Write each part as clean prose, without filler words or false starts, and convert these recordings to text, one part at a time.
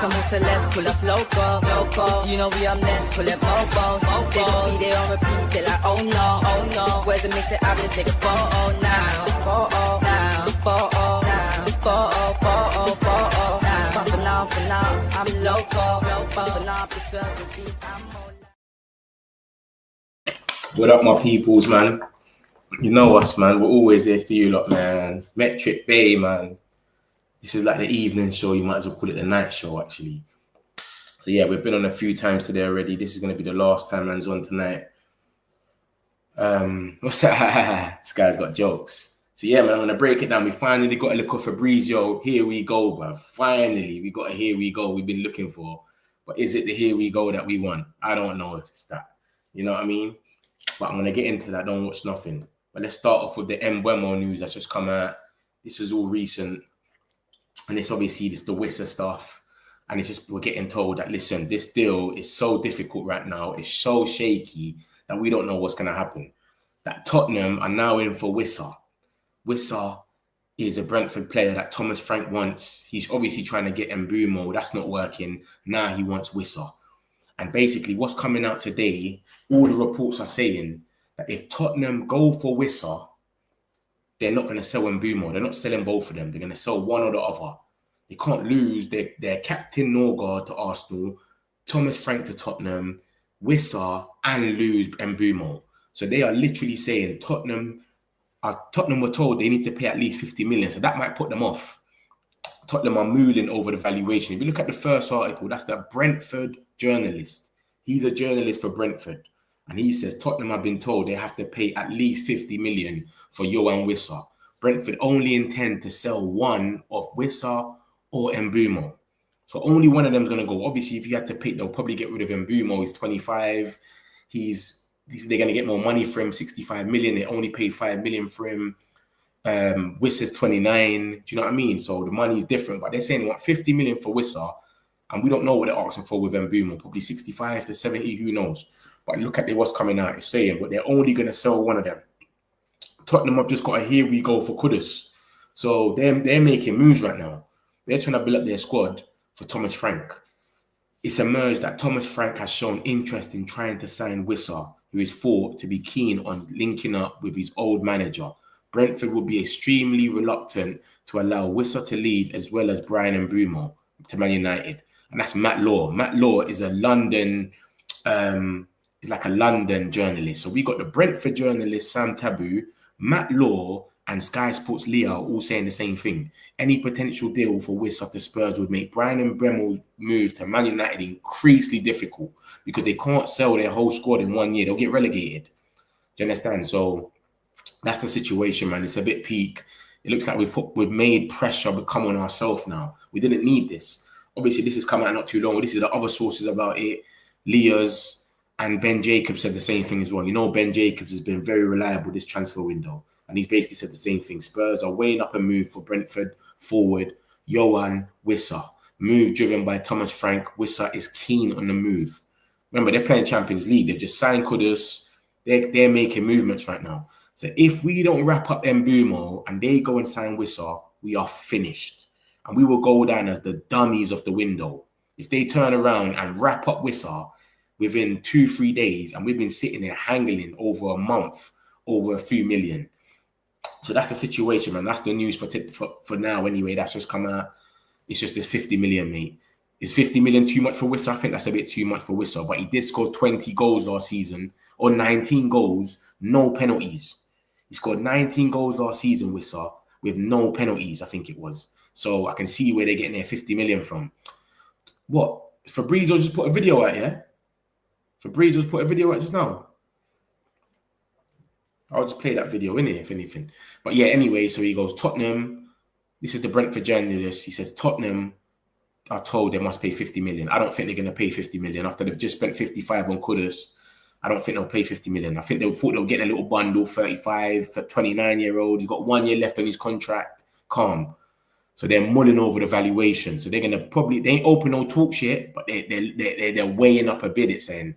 Someone said let's pull up local. You know we up next, pull up mobos. They gon' be there on repeat, they like, oh no. Where's the mix it up, let's take a photo now. But for now, I'm local. For now, preserve the beat, I'm more. What up, my peoples, man? You know us, man. We're always here for you lot, man. MetricBay, man. This is like the evening show. You might as well call it the night show, actually. So, yeah, we've been on a few times today already. This is going to be the last time man's on tonight. What's that? This guy's got jokes. So, yeah, man, I'm going to break it down. We finally got a look at Fabrizio. Here we go, bruv. Finally, we got a here we go we've been looking for. But is it the here we go that we want? I don't know if it's that. You know what I mean? But I'm going to get into that. Don't watch nothing. But let's start off with the Mbeumo news that's just come out. This was all recent. And it's obviously this the Wissa stuff. And it's just we're getting told that, listen, this deal is so difficult right now. It's so shaky that we don't know what's going to happen. That Tottenham are now in for Wissa. Wissa is a Brentford player that Thomas Frank wants. He's obviously trying to get Mbeumo. That's not working. Now he wants Wissa. And basically what's coming out today, all the reports are saying that if Tottenham go for Wissa, they're not going to sell Mbeumo. They're not selling both of them. They're going to sell one or the other. They can't lose their captain Norgard to Arsenal, Thomas Frank to Tottenham, Wissa, and lose Mbeumo. So they are literally saying Tottenham were told they need to pay at least 50 million. So that might put them off. Tottenham are mooling over the valuation. If you look at the first article, that's the Brentford journalist. He's a journalist for Brentford. And he says Tottenham have been told they have to pay at least 50 million for Yohan Wissa. Brentford only intend to sell one of Wissa or Mbeumo. So only one of them is going to go. Obviously, if you had to pick, they'll probably get rid of Mbeumo. He's 25. They're going to get more money for him, 65 million. They only paid 5 million for him. Wissa's 29. Do you know what I mean? So the money's different. But they're saying they want 50 million for Wissa. And we don't know what they're asking for with Mbeumo. Probably 65 to 70, who knows? But look at what's coming out. It's saying, but they're only going to sell one of them. Tottenham have just got a here we go for Kudus. So they're making moves right now. They're trying to build up their squad for Thomas Frank. It's emerged that Thomas Frank has shown interest in trying to sign Wissa, who is thought to be keen on linking up with his old manager. Brentford will be extremely reluctant to allow Wissa to leave, as well as Brian Mbeumo to Man United. And that's Matt Law. Matt Law is a London... is like a London journalist. So we got the Brentford journalist, Sam Taboo, Matt Law, and Sky Sports Leo all saying the same thing. Any potential deal for Wissa to Spurs would make Brian Mbeumo's move to Man United increasingly difficult because they can't sell their whole squad in 1 year. They'll get relegated. Do you understand? So that's the situation, man. It's a bit peak. It looks like we've made pressure become on ourselves now. We didn't need this. Obviously, this has come out not too long. This is the other sources about it. Leah's and Ben Jacobs said the same thing as well. You know, Ben Jacobs has been very reliable this transfer window. And he's basically said the same thing. Spurs are weighing up a move for Brentford forward. Yohan Wissa. Move driven by Thomas Frank. Wissa is keen on the move. Remember, they're playing Champions League. They've just signed Kudus. They're making movements right now. So if we don't wrap up Mbeumo and they go and sign Wissa, we are finished. And we will go down as the dummies of the window. If they turn around and wrap up Wissa within 2-3 days, and we've been sitting there hangling over a month, over a few million. So that's the situation, man. That's the news for now anyway. That's just come out. It's just this 50 million, mate. Is 50 million too much for Wissa? I think that's a bit too much for Wissa. But he did score 20 goals last season, or 19 goals, no penalties. He scored 19 goals last season, Wissa, with no penalties, I think it was. So I can see where they're getting their 50 million from. What? Fabrizio just put a video out, yeah? Fabrizio's put a video out just now. I'll just play that video in here, if anything. But yeah, anyway, so he goes, Tottenham. This is the Brentford journalist. He says, Tottenham are told they must pay 50 million. I don't think they're going to pay 50 million. After they've just spent 55 on Kudus, I don't think they'll pay 50 million. I think they thought they'll get a little bundle, 35, 29-year-old. He's got 1 year left on his contract. Calm. So they're mulling over the valuation. So they're going to probably, they ain't open no talk shit, but they're weighing up a bid. It's saying,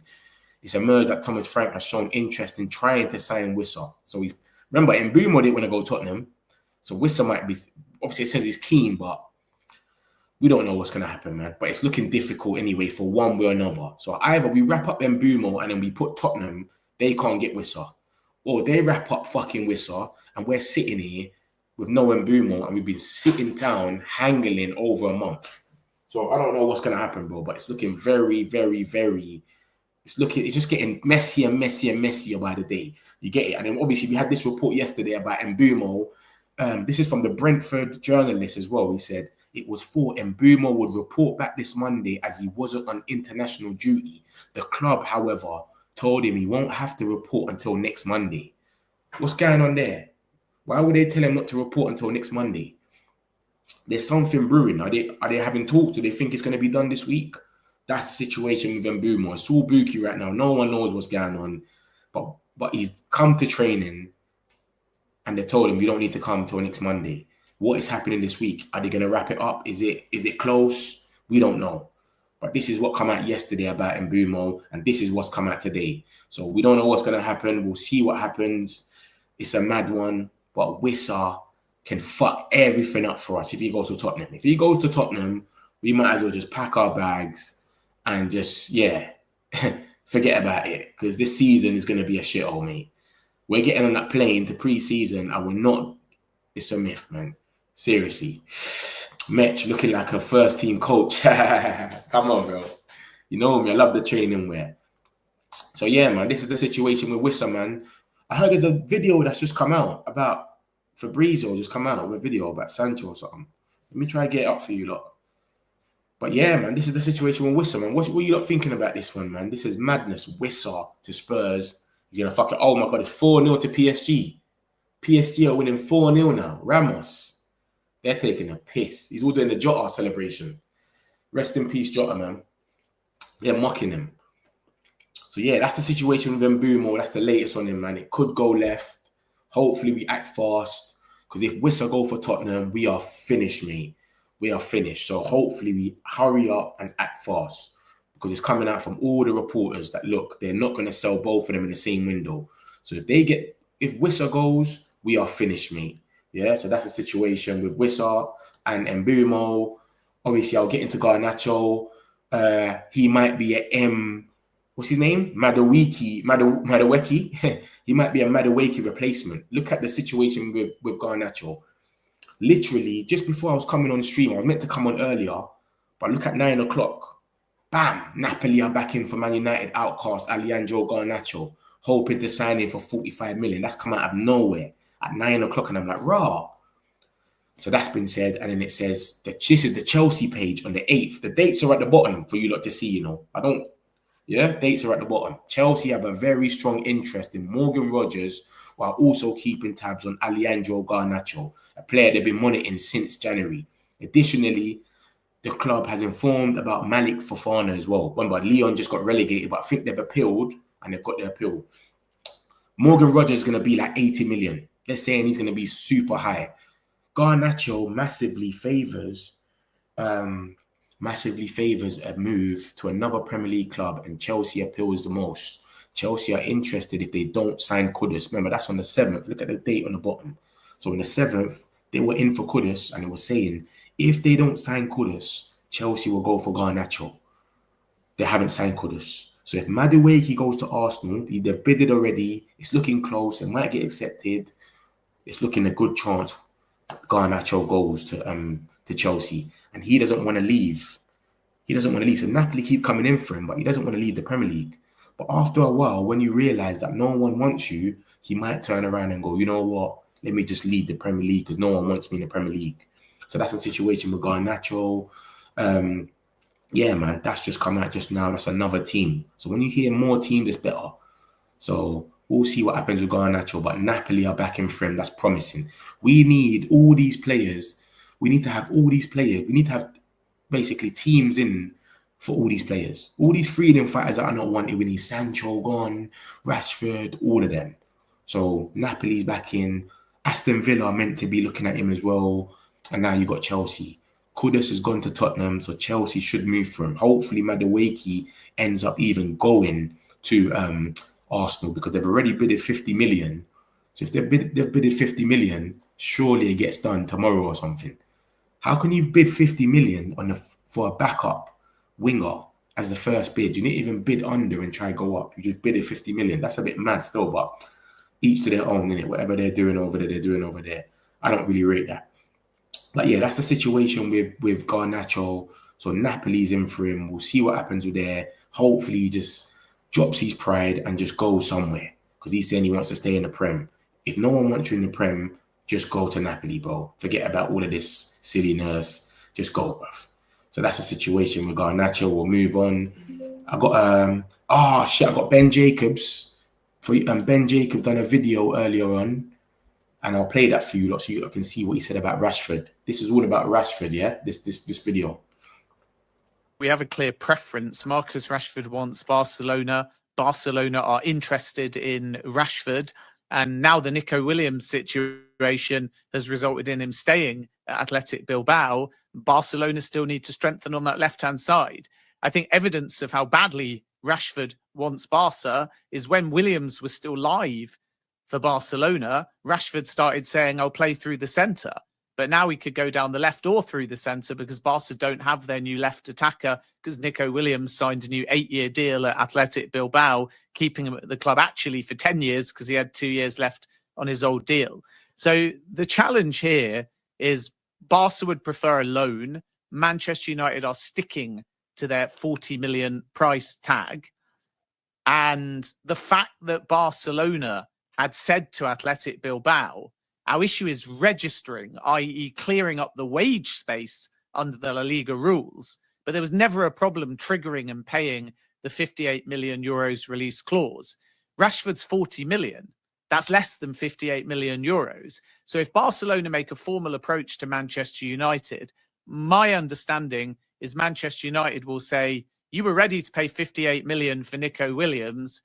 it's emerged that Thomas Frank has shown interest in trying to sign Wissa. So he's, remember, Mbeumo didn't want to go Tottenham. So Wissa might be, obviously it says he's keen, but We don't know what's going to happen, man. But it's looking difficult anyway for one way or another. So either we wrap up Mbeumo and then we put Tottenham, they can't get Wissa. Or they wrap up fucking Wissa and we're sitting here with no Mbeumo and we've been sitting down, hangling over a month. So I don't know what's going to happen, bro. But it's looking very, very, very... It's just getting messier and messier and messier by the day. You get it? And then obviously we had this report yesterday about Mbeumo. This is from the Brentford journalist as well. He said it was thought Mbeumo would report back this Monday as he wasn't on international duty. The club, however, told him he won't have to report until next Monday. What's going on there? Why would they tell him not to report until next Monday? There's something brewing. Are they having talks? Do they think it's going to be done this week? That's the situation with Mbeumo. It's all bookie right now. No one knows what's going on. But he's come to training and they told him you don't need to come until next Monday. What is happening this week? Are they going to wrap it up? Is it close? We don't know. But this is what came out yesterday about Mbeumo, and this is what's come out today. So we don't know what's going to happen. We'll see what happens. It's a mad one. But Wissa can fuck everything up for us if he goes to Tottenham. If he goes to Tottenham, we might as well just pack our bags and just, forget about it. Because this season is going to be a shithole, mate. We're getting on that plane to pre-season and we're not. It's a myth, man. Seriously. Metch looking like a first-team coach. Come on, bro. You know me. I love the training wear. So, yeah, man. This is the situation with Wissa, man. I heard there's a video that's just come out about Fabrizio just come out with a video about Sancho or something. Let me try and get it up for you lot. But yeah, man, this is the situation with Wissa, man. What are you lot thinking about this one, man? This is madness. Wissa to Spurs. He's going to fuck it. Oh, my God. It's 4-0 to PSG. PSG are winning 4-0 now. Ramos. They're taking a piss. He's all doing the Jota celebration. Rest in peace, Jota, man. They're mocking him. So, yeah, that's the situation with Mbeumo. That's the latest on him, man. It could go left. Hopefully, we act fast. Because if Wissa go for Tottenham, we are finished, mate. We are finished. So, hopefully, we hurry up and act fast. Because it's coming out from all the reporters that, look, they're not going to sell both of them in the same window. So, if Wissa goes, we are finished, mate. Yeah, so that's the situation with Wissa and Mbeumo. Obviously, I'll get into Garnacho. He might be what's his name? Madueke. He might be a Madueke replacement. Look at the situation with Garnacho. Literally, just before I was coming on stream, I was meant to come on earlier, but look at 9 o'clock. Bam! Napoli are back in for Man United outcast Alejandro Garnacho, hoping to sign him for 45 million. That's come out of nowhere at 9 o'clock, and I'm like, rah. So that's been said, and then it says that this is the Chelsea page on the 8th. The dates are at the bottom for you lot to see, you know. Dates are at the bottom. Chelsea have a very strong interest in Morgan Rogers while also keeping tabs on Alejandro Garnacho, a player they've been monitoring since January. Additionally, the club has informed about Malik Fofana as well. Remember, Lyon just got relegated, but I think they've appealed, and they've got their appeal. Morgan Rogers is going to be like 80 million. They're saying he's going to be super high. Garnacho massively favours a move to another Premier League club, and Chelsea appeals the most. Chelsea are interested if they don't sign Kudus. Remember, that's on the 7th. Look at the date on the bottom. So on the 7th, they were in for Kudus, and they were saying, if they don't sign Kudus, Chelsea will go for Garnacho. They haven't signed Kudus. So if Madueke goes to Arsenal, they've bidded already. It's looking close. It might get accepted. It's looking a good chance Garnacho goes to Chelsea. And he doesn't want to leave. So Napoli keep coming in for him, but he doesn't want to leave the Premier League. But after a while, when you realise that no one wants you, he might turn around and go, you know what? Let me just leave the Premier League because no one wants me in the Premier League. So that's the situation with Garnacho. Yeah, man, that's just come out just now. That's another team. So when you hear more teams, it's better. So we'll see what happens with Garnacho. But Napoli are back in for him. That's promising. We need all these players. We need to have all these players. We need to have basically teams in for all these players. All these freedom fighters that are not wanted. We need Sancho gone, Rashford, all of them. So Napoli's back in. Aston Villa are meant to be looking at him as well. And now you got Chelsea. Kudus has gone to Tottenham, so Chelsea should move for him. Hopefully, Madueke ends up even going to Arsenal because they've already bidded 50 million. So if they've bidded 50 million, surely it gets done tomorrow or something. How can you bid 50 million for a backup winger as the first bid? You didn't even bid under and try go up. You just bid 50 million. That's a bit mad still, but each to their own, innit? Whatever they're doing over there, they're doing over there. I don't really rate that. But yeah, that's the situation with Garnacho. So Napoli's in for him. We'll see what happens with there. Hopefully he just drops his pride and just goes somewhere, because he's saying he wants to stay in the Prem. If no one wants you in the Prem, just go to Napoli, bro. Forget about all of this silliness. Just go, bro. So that's the situation with Garnacho. We'll move on. I got I got Ben Jacobs. Ben Jacobs done a video earlier on, and I'll play that for you lot so you can see what he said about Rashford. This is all about Rashford, yeah? This video. We have a clear preference. Marcus Rashford wants Barcelona. Barcelona are interested in Rashford. And now the Nico Williams situation has resulted in him staying at Athletic Bilbao. Barcelona still need to strengthen on that left-hand side. I think evidence of how badly Rashford wants Barca is when Williams was still live for Barcelona, Rashford started saying, I'll play through the centre. But now he could go down the left or through the centre because Barca don't have their new left attacker, because Nico Williams signed a new 8-year deal at Athletic Bilbao, keeping him at the club actually for 10 years because he had 2 years left on his old deal. So the challenge here is Barca would prefer a loan. Manchester United are sticking to their 40 million price tag. And the fact that Barcelona had said to Athletic Bilbao, our issue is registering, i.e. clearing up the wage space under the La Liga rules. But there was never a problem triggering and paying the 58 million euros release clause. Rashford's 40 million. That's less than 58 million euros. So if Barcelona make a formal approach to Manchester United, my understanding is Manchester United will say, you were ready to pay 58 million for Nico Williams.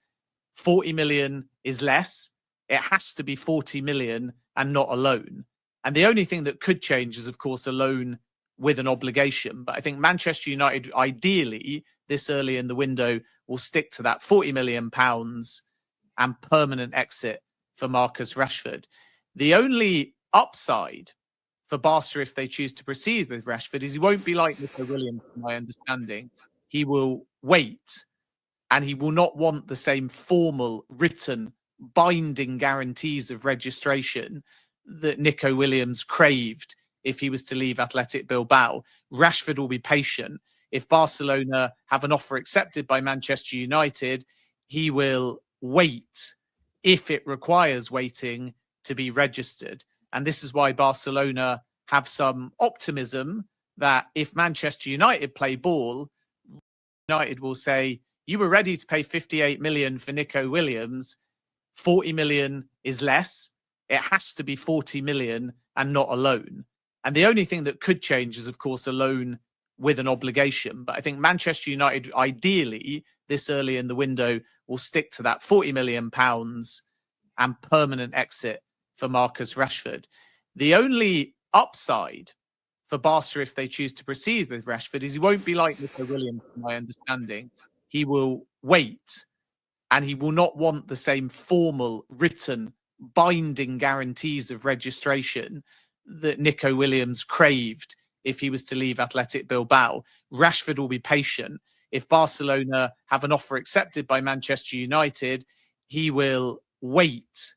40 million is less. It has to be 40 million and not a loan. And the only thing that could change is, of course, a loan with an obligation. But I think Manchester United, ideally, this early in the window, will stick to that 40 million pounds and permanent exit for Marcus Rashford. The only upside for Barca, if they choose to proceed with Rashford, is he won't be like Nico Williams, from my understanding. He will wait, and he will not want the same formal, written, binding guarantees of registration that Nico Williams craved if he was to leave Athletic Bilbao. Rashford will be patient. If Barcelona have an offer accepted by Manchester United, he will wait if it requires waiting to be registered. And this is why Barcelona have some optimism that if Manchester United play ball, United will say, you were ready to pay 58 million for Nico Williams. 40 million is less. It has to be 40 million and not a loan. And the only thing that could change is, of course, a loan with an obligation. But I think Manchester United, ideally, this early in the window, will stick to that 40 million pounds and permanent exit for Marcus Rashford. The only upside for Barca, if they choose to proceed with Rashford, is he won't be like Nico Williams, from my understanding. He will wait, and he will not want the same formal, written, binding guarantees of registration that Nico Williams craved if he was to leave Athletic Bilbao. Rashford will be patient. If Barcelona have an offer accepted by Manchester United, he will wait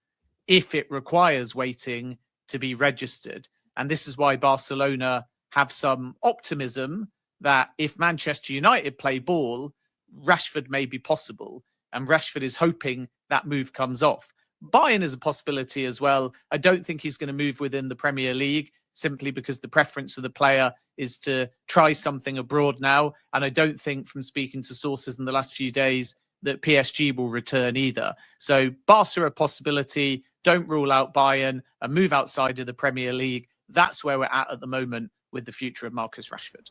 if it requires waiting to be registered. And this is why Barcelona have some optimism that if Manchester United play ball, Rashford may be possible. And Rashford is hoping that move comes off. Bayern is a possibility as well. I don't think he's going to move within the Premier League, simply because the preference of the player is to try something abroad now. And I don't think, from speaking to sources in the last few days, that PSG will return either. So Barca a possibility. Don't rule out Bayern. A move outside of the Premier League. That's where we're at the moment with the future of Marcus Rashford.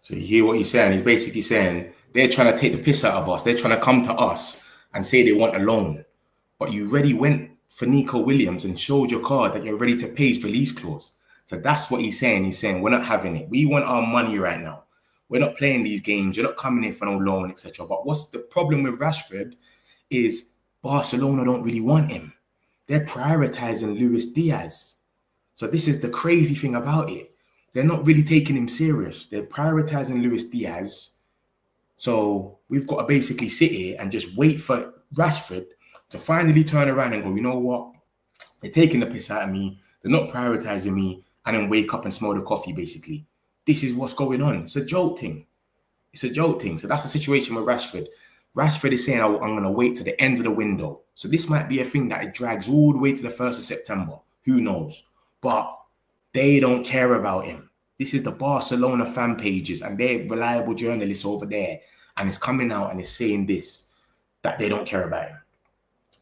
So you hear what he's saying? He's basically saying they're trying to take the piss out of us. They're trying to come to us and say they want a loan. But you already went for Nico Williams and showed your card that you're ready to pay his release clause. So that's what he's saying. He's saying, we're not having it. We want our money right now. We're not playing these games. You're not coming in for no loan, etc. But what's the problem with Rashford is Barcelona don't really want him. They're prioritizing Luis Diaz. So this is the crazy thing about it. they're not really taking him serious. They're prioritizing Luis Diaz. So we've got to basically sit here and just wait for Rashford to finally turn around and go, you know what? They're taking the piss out of me. They're not prioritizing me, and then wake up and smell the coffee, basically. This is what's going on. It's a joke thing. It's a joke thing. So that's the situation with Rashford. Rashford is saying, I'm going to wait to the end of the window. So this might be a thing that it drags all the way to the 1st of September. Who knows? But they don't care about him. This is the Barcelona fan pages and they're reliable journalists over there. And it's coming out and it's saying this, that they don't care about him.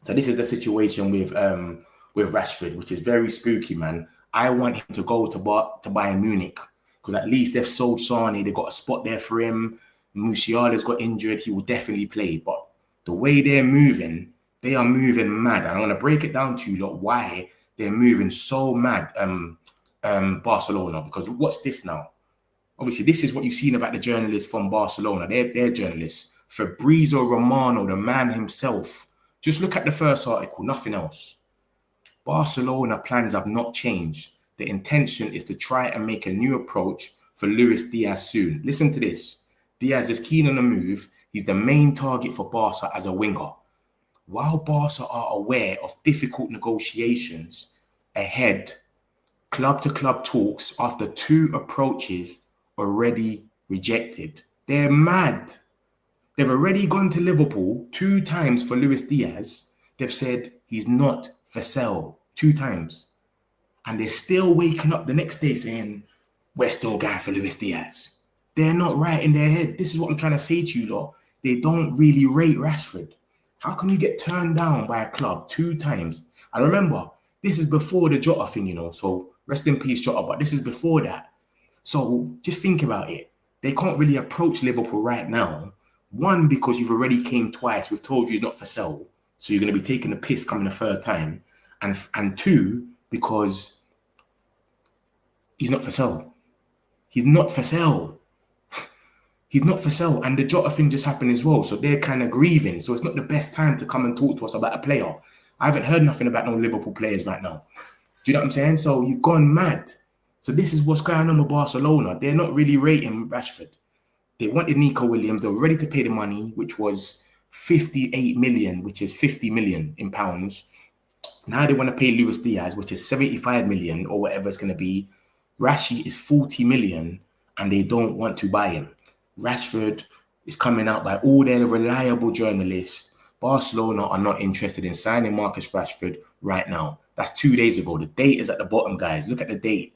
So this is the situation with Rashford, which is very spooky, man. I want him to go to Bayern Munich because at least they've sold Sane. They got a spot there for him. Musiala's got injured. He will definitely play. But the way they're moving, they are moving mad. And I'm going to break it down to you, lot, why they're moving so mad, Barcelona. Because what's this now? Obviously, this is what you've seen about the journalists from Barcelona. They're journalists. Fabrizio Romano, the man himself. Just look at the first article, nothing else. Barcelona plans have not changed. The intention is to try and make a new approach for Luis Diaz soon. Listen to this. Diaz is keen on the move. He's the main target for Barca as a winger. While Barca are aware of difficult negotiations ahead, club-to-club talks after 2 approaches already rejected. They're mad. They've already gone to Liverpool 2 times for Luis Diaz. They've said he's not for sale 2 times. And they're still waking up the next day saying, we're still going for Luis Diaz. They're not right in their head. This is what I'm trying to say to you, lot. They don't really rate Rashford. How can you get turned down by a club 2 times? And remember, this is before the Jota thing, you know. So rest in peace, Jota. But this is before that. So just think about it. They can't really approach Liverpool right now. 1, because you've already came twice. We've told you he's not for sale. So you're going to be taking the piss coming the 3rd time. And 2, because he's not for sale. He's not for sale. He's not for sale. And the Jota thing just happened as well. So they're kind of grieving. So it's not the best time to come and talk to us about a player. I haven't heard nothing about no Liverpool players right now. Do you know what I'm saying? So you've gone mad. So this is what's going on with Barcelona. They're not really rating Rashford. They wanted Nico Williams. They were ready to pay the money, which was 58 million, which is 50 million in pounds. Now they want to pay Luis Diaz, which is 75 million or whatever it's going to be. Rashi is 40 million and they don't want to buy him. Rashford is coming out by all their reliable journalists. Barcelona are not interested in signing Marcus Rashford right now. That's 2 days ago. The date is at the bottom, guys. Look at the date.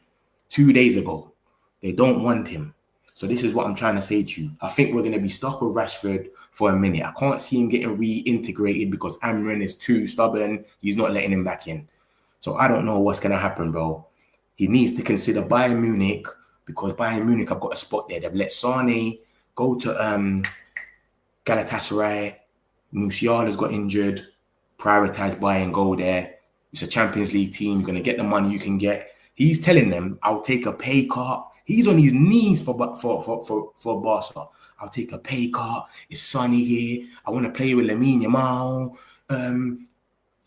2 days ago. They don't want him. So this is what I'm trying to say to you. I think we're going to be stuck with Rashford for a minute. I can't see him getting reintegrated because Amrin is too stubborn. He's not letting him back in. So I don't know what's going to happen, bro. He needs to consider Bayern Munich because Bayern Munich have got a spot there. They've let Sane go to Galatasaray. Musiala's got injured. Prioritize Bayern, go there. It's a Champions League team. You're going to get the money you can get. He's telling them, I'll take a pay cut. He's on his knees for Barca. I'll take a pay cut. It's sunny here. I want to play with Lamine Yamal.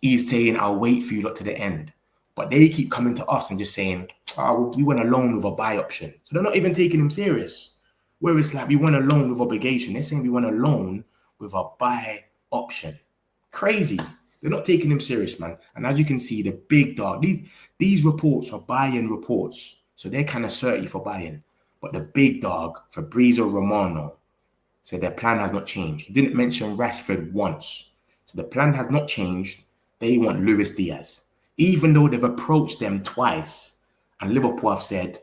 He's saying, I'll wait for you lot to the end. But they keep coming to us and just saying, we want a loan with a buy option. So they're not even taking him serious. Where it's like, we want a loan with obligation. They're saying we want a loan with a buy option. Crazy. They're not taking him serious, man. And as you can see, the big dog, these reports are Bayern reports. So they're kind of certain for Bayern. But the big dog, Fabrizio Romano, said their plan has not changed. He didn't mention Rashford once. So the plan has not changed. They want Luis Diaz. Even though they've approached them twice. And Liverpool have said,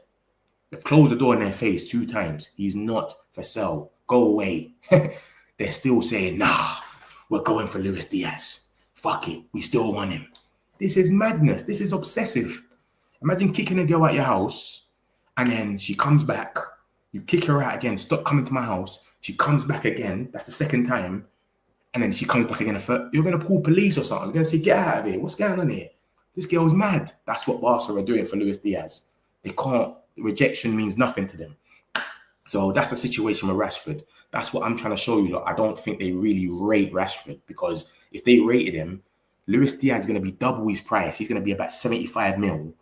they've closed the door in their face 2 times. He's not for sale. Go away. They're still saying, nah, we're going for Luis Diaz. Fuck it. We still want him. This is madness. This is obsessive. Imagine kicking a girl out your house and then she comes back. You kick her out again. Stop coming to my house. She comes back again. That's the 2nd time. And then she comes back again. You're going to call police or something. You're going to say, get out of here. What's going on here? This girl's mad. That's what Barca are doing for Luis Diaz. They can't. Rejection means nothing to them. So that's the situation with Rashford. That's what I'm trying to show you. Look, I don't think they really rate Rashford because if they rated him, Luis Diaz is going to be double his price. He's going to be about 75 mil.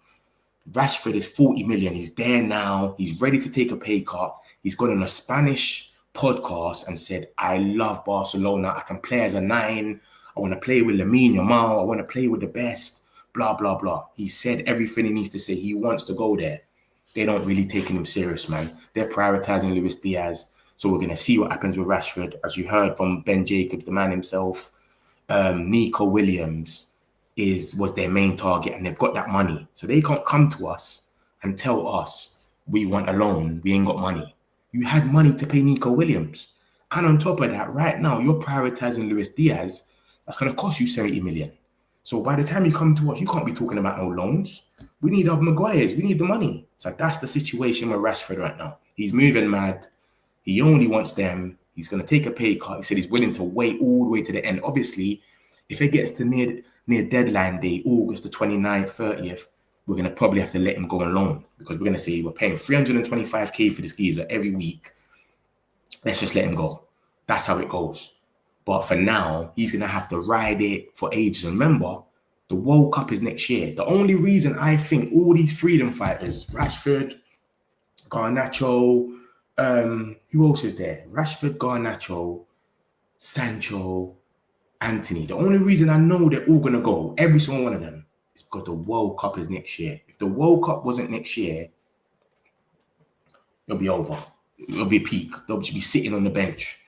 Rashford is 40 million. He's there now. He's ready to take a pay cut. He's gone on a Spanish podcast and said, I love Barcelona. I can play as a 9. I want to play with Lamine Yamal. I want to play with the best. Blah, blah, blah. He said everything he needs to say. He wants to go there. They don't really taking him serious, man. They're prioritizing Luis Diaz. So we're going to see what happens with Rashford. As you heard from Ben Jacobs, the man himself, Nico Williams was their main target, and they've got that money. So they can't come to us and tell us we want a loan, we ain't got money. You had money to pay Nico Williams. And on top of that, right now, you're prioritizing Luis Diaz. That's going to cost you 70 million. So by the time you come to us, you can't be talking about no loans. We need our Maguires. We need the money. So that's the situation with Rashford right now. He's moving mad. He only wants them. He's going to take a pay cut. He said he's willing to wait all the way to the end. Obviously, if it gets to near deadline day, August the 29th, 30th, we're going to probably have to let him go on loan, because we're going to say we're paying 325k for this geezer every week. Let's just let him go. That's how it goes. But for now, he's going to have to ride it for ages. And remember, the World Cup is next year. The only reason I think all these freedom fighters, Rashford, Garnacho, who else is there? Rashford, Garnacho, Sancho, Anthony. The only reason I know they're all going to go, every single one of them, is because the World Cup is next year. If the World Cup wasn't next year, it'll be over. It'll be a peak. They'll just be sitting on the bench.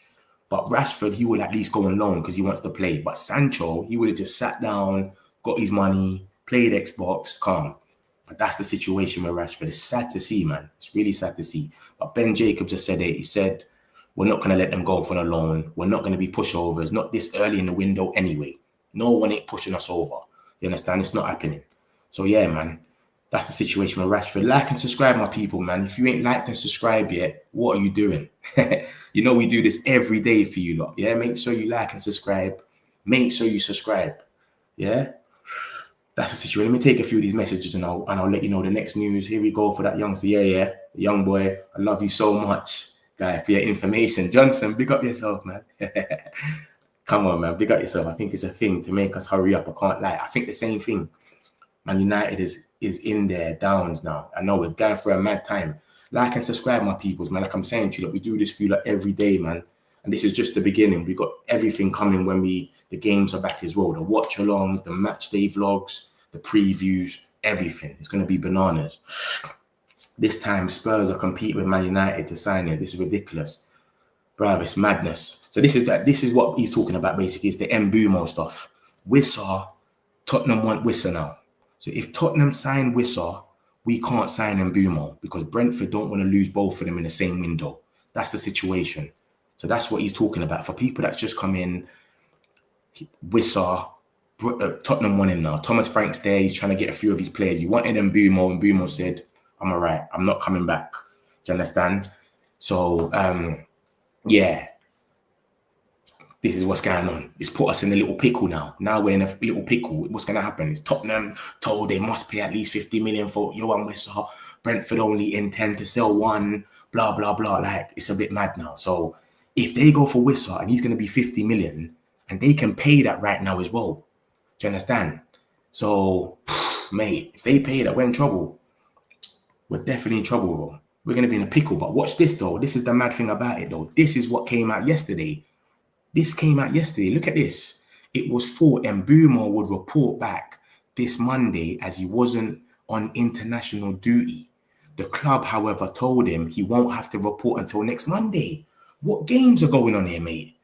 But Rashford, he will at least go on loan because he wants to play. But Sancho, he would have just sat down, got his money, played Xbox, calm. But that's the situation with Rashford. It's sad to see, man. It's really sad to see. But Ben Jacobs just said it. He said, we're not going to let them go for a loan. We're not going to be pushovers. Not this early in the window anyway. No one ain't pushing us over. You understand? It's not happening. So, yeah, man. That's the situation with Rashford. Like and subscribe, my people, man. If you ain't liked and subscribed yet, what are you doing? You know we do this every day for you lot. Yeah, make sure you like and subscribe. Make sure you subscribe. Yeah, that's the situation. Let me take a few of these messages and I'll let you know the next news. Here we go for that youngster. Yeah, the young boy. I love you so much, guy, for your information. Johnson, big up yourself, man. Come on, man, big up yourself. I think it's a thing to make us hurry up. I can't lie. I think the same thing. Man United is in their downs now. I know we're going for a mad time. Like and subscribe, my peoples, man. Like I'm saying to you, that we do this for you like every day, man. And this is just the beginning. We've got everything coming when the games are back as well. The watch-alongs, the Matchday Vlogs, the previews, everything. It's going to be bananas. This time, Spurs are competing with Man United to sign it. This is ridiculous. Bro, it's madness. So this is what he's talking about, basically. It's the Mbeumo stuff. Wissa, Tottenham want Wissa now. So if Tottenham sign Wissa, we can't sign Mbeumo because Brentford don't want to lose both of them in the same window. That's the situation. So that's what he's talking about. For people that's just come in, Wissa, Tottenham want him now. Thomas Frank's there. He's trying to get a few of his players. He wanted Mbeumo, and Mbeumo said, I'm all right. I'm not coming back. Do you understand? So, yeah. This is what's going on. It's put us in a little pickle now. Now we're in a little pickle. What's going to happen? Is Tottenham told they must pay at least 50 million for Johan Wissa. Brentford only intend to sell one. Blah, blah, blah. Like, it's a bit mad now. So if they go for Wissa and he's going to be 50 million, and they can pay that right now as well. Do you understand? So, mate, if they pay that, we're in trouble. We're definitely in trouble, bro. We're going to be in a pickle. But watch this, though. This is the mad thing about it, though. This is what came out yesterday. This came out yesterday. Look at this. It was thought Mbeumo would report back this Monday as he wasn't on international duty. The club, however, told him he won't have to report until next Monday. What games are going on here, mate?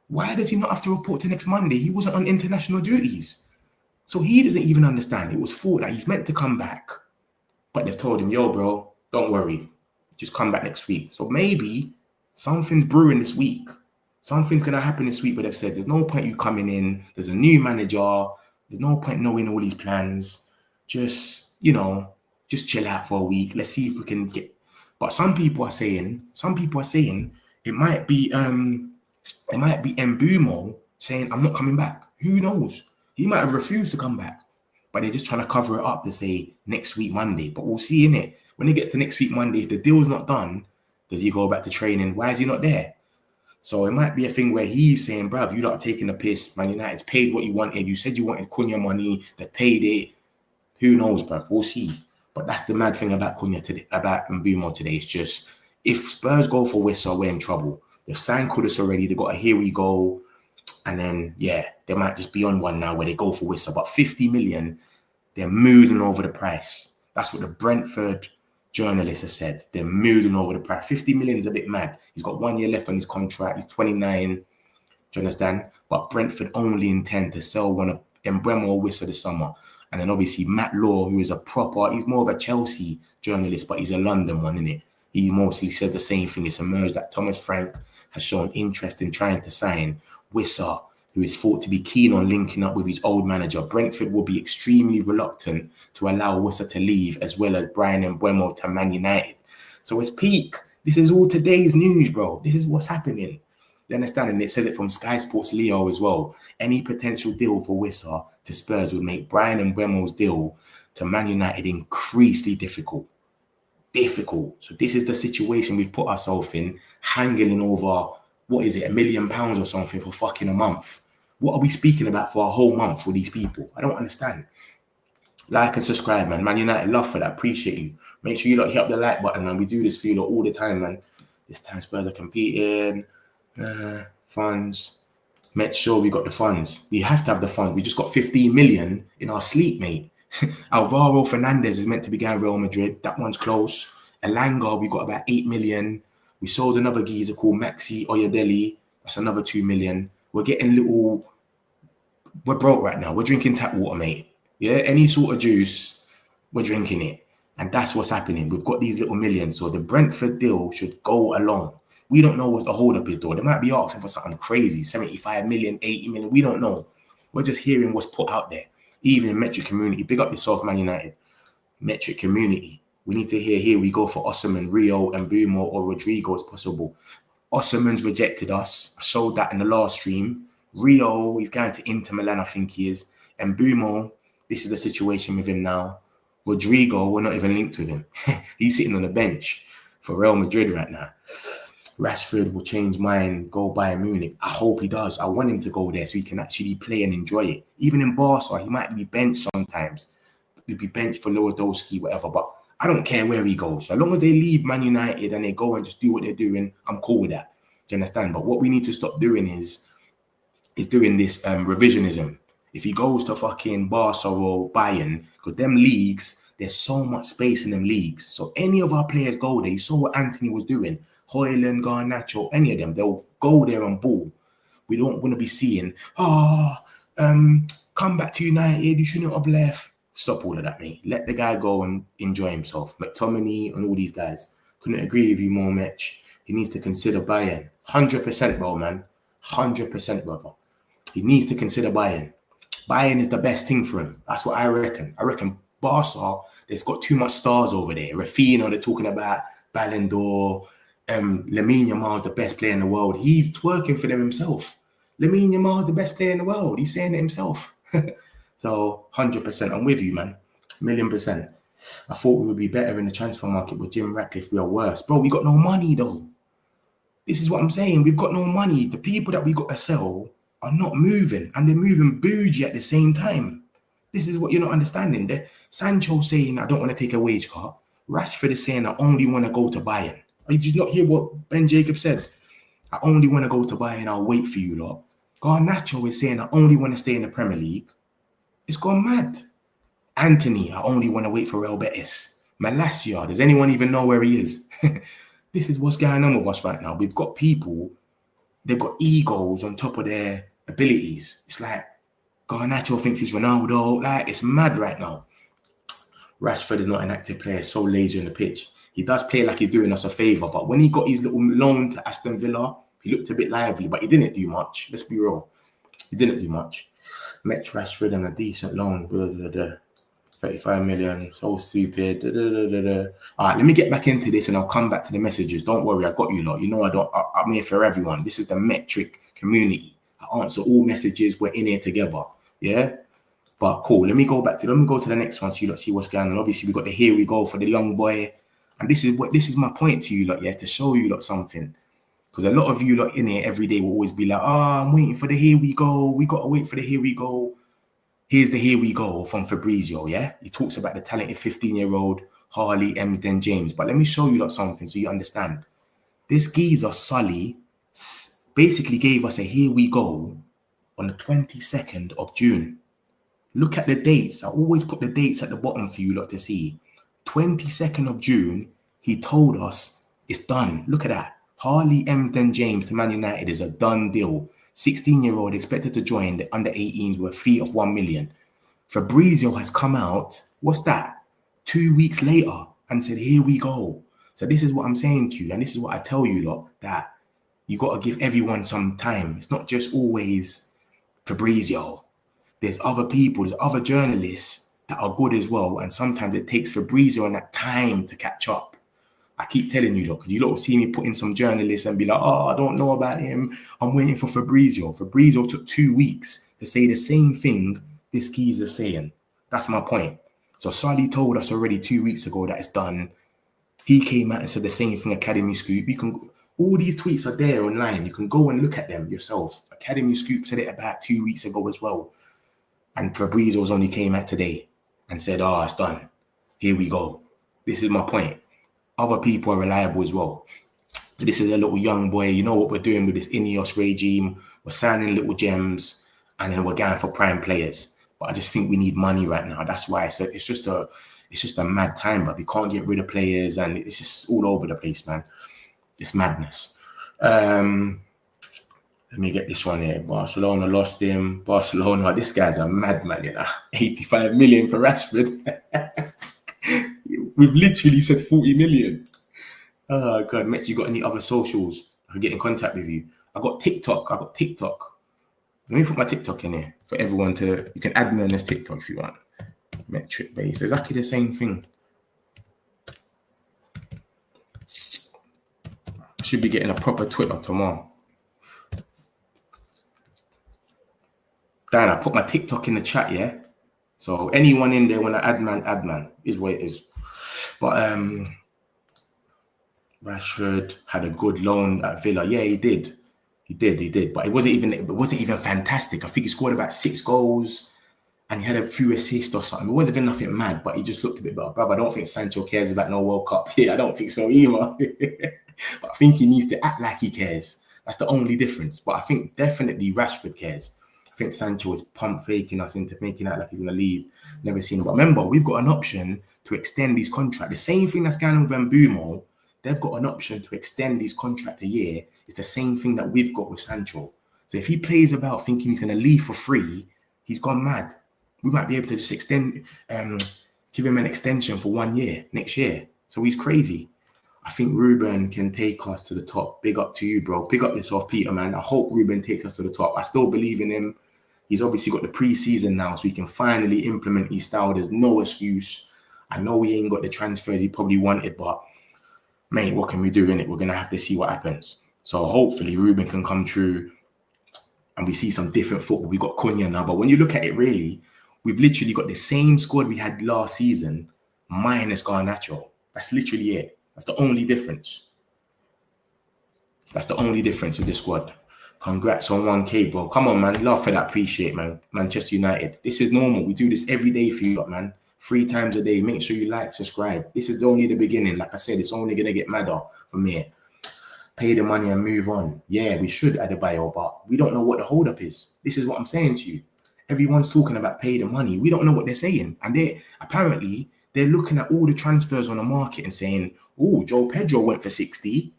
Why does he not have to report to next Monday? He wasn't on international duties. So he doesn't even understand. It was thought that he's meant to come back. But they've told him, yo, bro, don't worry. Just come back next week. So maybe something's brewing this week. Something's going to happen this week where they've said, there's no point you coming in. There's a new manager. There's no point knowing all these plans. Just, just chill out for a week. Let's see if we can get. But some people are saying it might be Mbeumo saying, I'm not coming back. Who knows? He might have refused to come back. But they're just trying to cover it up to say next week, Monday. But we'll see, innit? When it gets to next week, Monday, if the deal's not done, does he go back to training? Why is he not there? So it might be a thing where he's saying, bruv, you lot are taking the piss. Man United's paid what you wanted. You said you wanted Cunha money. They paid it. Who knows, bruv? We'll see. But that's the mad thing about Cunha today, about Mbeumo today. It's just, if Spurs go for Wissa, we're in trouble. They've signed Kudus already. They've got a here we go. And then, yeah, they might just be on one now where they go for Wissa. But 50 million, they're mooning over the price. That's what the Brentford journalists have said. They're mooning over the price. 50 million is a bit mad. He's got 1 year left on his contract. He's 29. Do you understand? But Brentford only intend to sell one of Mbeumo or Wissa this summer. And then obviously Matt Law, who is he's more of a Chelsea journalist, but he's a London one, isn't it? He mostly said the same thing. It's emerged that Thomas Frank has shown interest in trying to sign Wissa, who is thought to be keen on linking up with his old manager. Brentford will be extremely reluctant to allow Wissa to leave, as well as Brian Mbeumo to Man United. So it's peak. This is all today's news, bro. This is what's happening. You understand? And it says it from Sky Sports Leo as well. Any potential deal for Wissa to Spurs would make Brian Mbeumo's deal to Man United increasingly difficult. So this is the situation we've put ourselves in, hanging over, what is it, £1 million or something for fucking a month. What are we speaking about for a whole month for these people? I don't understand. Like and subscribe, man. Man United, love for that. Appreciate you. Make sure you hit up the like button, man. We do this for you all the time, man. This time Spurs are competing. Funds. Make sure we got the funds. We have to have the funds. We just got 15 million in our sleep, mate. Alvaro Fernandez is meant to be going Real Madrid. That one's close. Elanga, we got about 8 million. We sold another geezer called Maxi Oyedeli. That's another 2 million. We're broke right now. We're drinking tap water, mate. Yeah, any sort of juice, we're drinking it. And that's what's happening. We've got these little millions. So the Brentford deal should go along. We don't know what the hold-up is, though. They might be asking for something crazy, 75 million, 80 million. We don't know. We're just hearing what's put out there. Even in Metric Community. Big up yourself, Man United. Metric Community. We need to hear, here we go for Osimhen, Rio, and Mbeumo or Rodrigo as possible. Osimhen's rejected us. I showed that in the last stream. Rio, he's going to Inter Milan, I think he is. And Mbeumo, this is the situation with him now. Rodrigo, we're not even linked with him. He's sitting on the bench for Real Madrid right now. Rashford will change mind, go Bayern Munich. I hope he does. I want him to go there so he can actually play and enjoy it. Even in Barca, he might be benched sometimes. He'll be benched for Lewandowski, whatever. But I don't care where he goes. As long as they leave Man United and they go and just do what they're doing, I'm cool with that. Do you understand? But what we need to stop doing is doing this revisionism. If he goes to fucking Barca or Bayern, because them leagues, there's so much space in them leagues. So any of our players go there. You saw what Anthony was doing. Højlund, Garnacho, any of them, they'll go there and ball. We don't want to be seeing, come back to United, you shouldn't have left. Stop all of that, mate. Let the guy go and enjoy himself. McTominay and all these guys. Couldn't agree with you more, Mitch. He needs to consider Bayern. 100%, bro, man. 100%, brother. He needs to consider Bayern. Bayern is the best thing for him. That's what I reckon. I reckon Barca, there's got too much stars over there. Rafinha, they're talking about Ballon d'Or. Lamine Yamal is the best player in the world. He's twerking for them himself. Lamine Yamal is the best player in the world. He's saying it himself. So 100%, I'm with you, man. 1,000,000%. I thought we would be better in the transfer market with Jim Ratcliffe. We are worse. Bro, we got no money, though. This is what I'm saying. We've got no money. The people that we got to sell are not moving. And they're moving bougie at the same time. This is what you're not understanding. Sancho saying, I don't want to take a wage cut. Rashford is saying, I only want to go to Bayern. Did you not hear what Ben Jacobs said? I only want to go to Bayern. I'll wait for you lot. Garnacho is saying, I only want to stay in the Premier League. It's gone mad. Anthony, I only want to wait for Real Betis. Malacia, does anyone even know where he is? This is what's going on with us right now. We've got people, they've got egos on top of their abilities. It's like Garnacho thinks he's Ronaldo. Like, it's mad right now. Rashford is not an active player, so lazy on the pitch. He does play like he's doing us a favour, but when he got his little loan to Aston Villa, he looked a bit lively, but he didn't do much. Let's be real. He didn't do much. Met Rashford on a decent loan. 35 million. So stupid. All right, let me get back into this and I'll come back to the messages. Don't worry, I got you lot. You know I'm here for everyone. This is the Metric community. I answer all messages. We're in here together. Yeah? But cool. Let me go to the next one so you lot see what's going on. Obviously, we got the here we go for the young boy. And this is my point to you lot, yeah, to show you lot something. Because a lot of you lot in here every day will always be like, I'm waiting for the here we go. We got to wait for the here we go. Here's the here we go from Fabrizio, yeah? He talks about the talented 15-year-old Harley Emsden James. But let me show you lot something so you understand. This geezer, Sully, basically gave us a here we go on the 22nd of June. Look at the dates. I always put the dates at the bottom for you lot to see. 22nd of June, he told us it's done. Look at that. Harley Emsden James to Man United is a done deal. 16-year-old expected to join the under-18s with a fee of 1 million. Fabrizio has come out, what's that? 2 weeks later and said, here we go. So this is what I'm saying to you, and this is what I tell you lot, that you got to give everyone some time. It's not just always Fabrizio. There's other people, there's other journalists that are good as well, and sometimes it takes Fabrizio and that time to catch up. I keep telling you, because you lot will see me put in some journalists and be like, oh, I don't know about him. I'm waiting for Fabrizio. Fabrizio took 2 weeks to say the same thing this geezer's saying. That's my point. So Sully told us already 2 weeks ago that it's done. He came out and said the same thing, Academy Scoop. You can, all these tweets are there online. You can go and look at them yourself. Academy Scoop said it about 2 weeks ago as well. And Fabrizio's only came out today and said, oh, it's done. Here we go. This is my point. Other people are reliable as well. This is a little young boy. You know what we're doing with this Ineos regime. We're signing little gems and then we're going for prime players. But I just think we need money right now. That's why I said it's just a mad time, but we can't get rid of players and it's just all over the place, man. It's madness. Let me get this one here. Barcelona lost him. Barcelona, this guy's a madman, you know. 85 million for Rashford. We've literally said 40 million. Oh, God. Mitch, you got any other socials? I can get in contact with you. I got TikTok. Let me put my TikTok in here for everyone to... You can add me on this TikTok if you want. MetricBay. It's exactly the same thing. I should be getting a proper Twitter tomorrow. Dan, I put my TikTok in the chat, yeah? So anyone in there want to add man, is what it is. But Rashford had a good loan at Villa. Yeah, he did. But it wasn't even fantastic. I think he scored about 6 goals and he had a few assists or something. It wasn't even nothing mad, but he just looked a bit better. Bruv, I don't think Sancho cares about no World Cup. Yeah, I don't think so either. But I think he needs to act like he cares. That's the only difference. But I think definitely Rashford cares. I think Sancho was pump faking us into making out like he's going to leave. Never seen him. But remember, we've got an option to extend his contract. The same thing that's going on with Mbeumo, they've got an option to extend his contract a year. It's the same thing that we've got with Sancho. So if he plays about thinking he's going to leave for free, he's gone mad. We might be able to just extend, give him an extension for 1 year next year. So he's crazy. I think Ruben can take us to the top. Big up to you, bro. Big up yourself, Peter, man. I hope Ruben takes us to the top. I still believe in him. He's obviously got the pre-season now, so he can finally implement his style. There's no excuse. I know he ain't got the transfers he probably wanted, but, mate, what can we do, innit? We're going to have to see what happens. So hopefully Ruben can come true and we see some different football. We got Cunha now, but when you look at it, really, we've literally got the same squad we had last season minus Garnacho. That's literally it. That's the only difference. That's the only difference with this squad. Congrats on 1K, bro. Come on, man. Love for that. Appreciate, man. Manchester United. This is normal. We do this every day for you, man. 3 times a day. Make sure you like, subscribe. This is only the beginning. Like I said, it's only going to get madder from here. Pay the money and move on. Yeah, we should add a bio, but we don't know what the holdup is. This is what I'm saying to you. Everyone's talking about pay the money. We don't know what they're saying. And they're looking at all the transfers on the market and saying, oh, Joe Pedro went for 60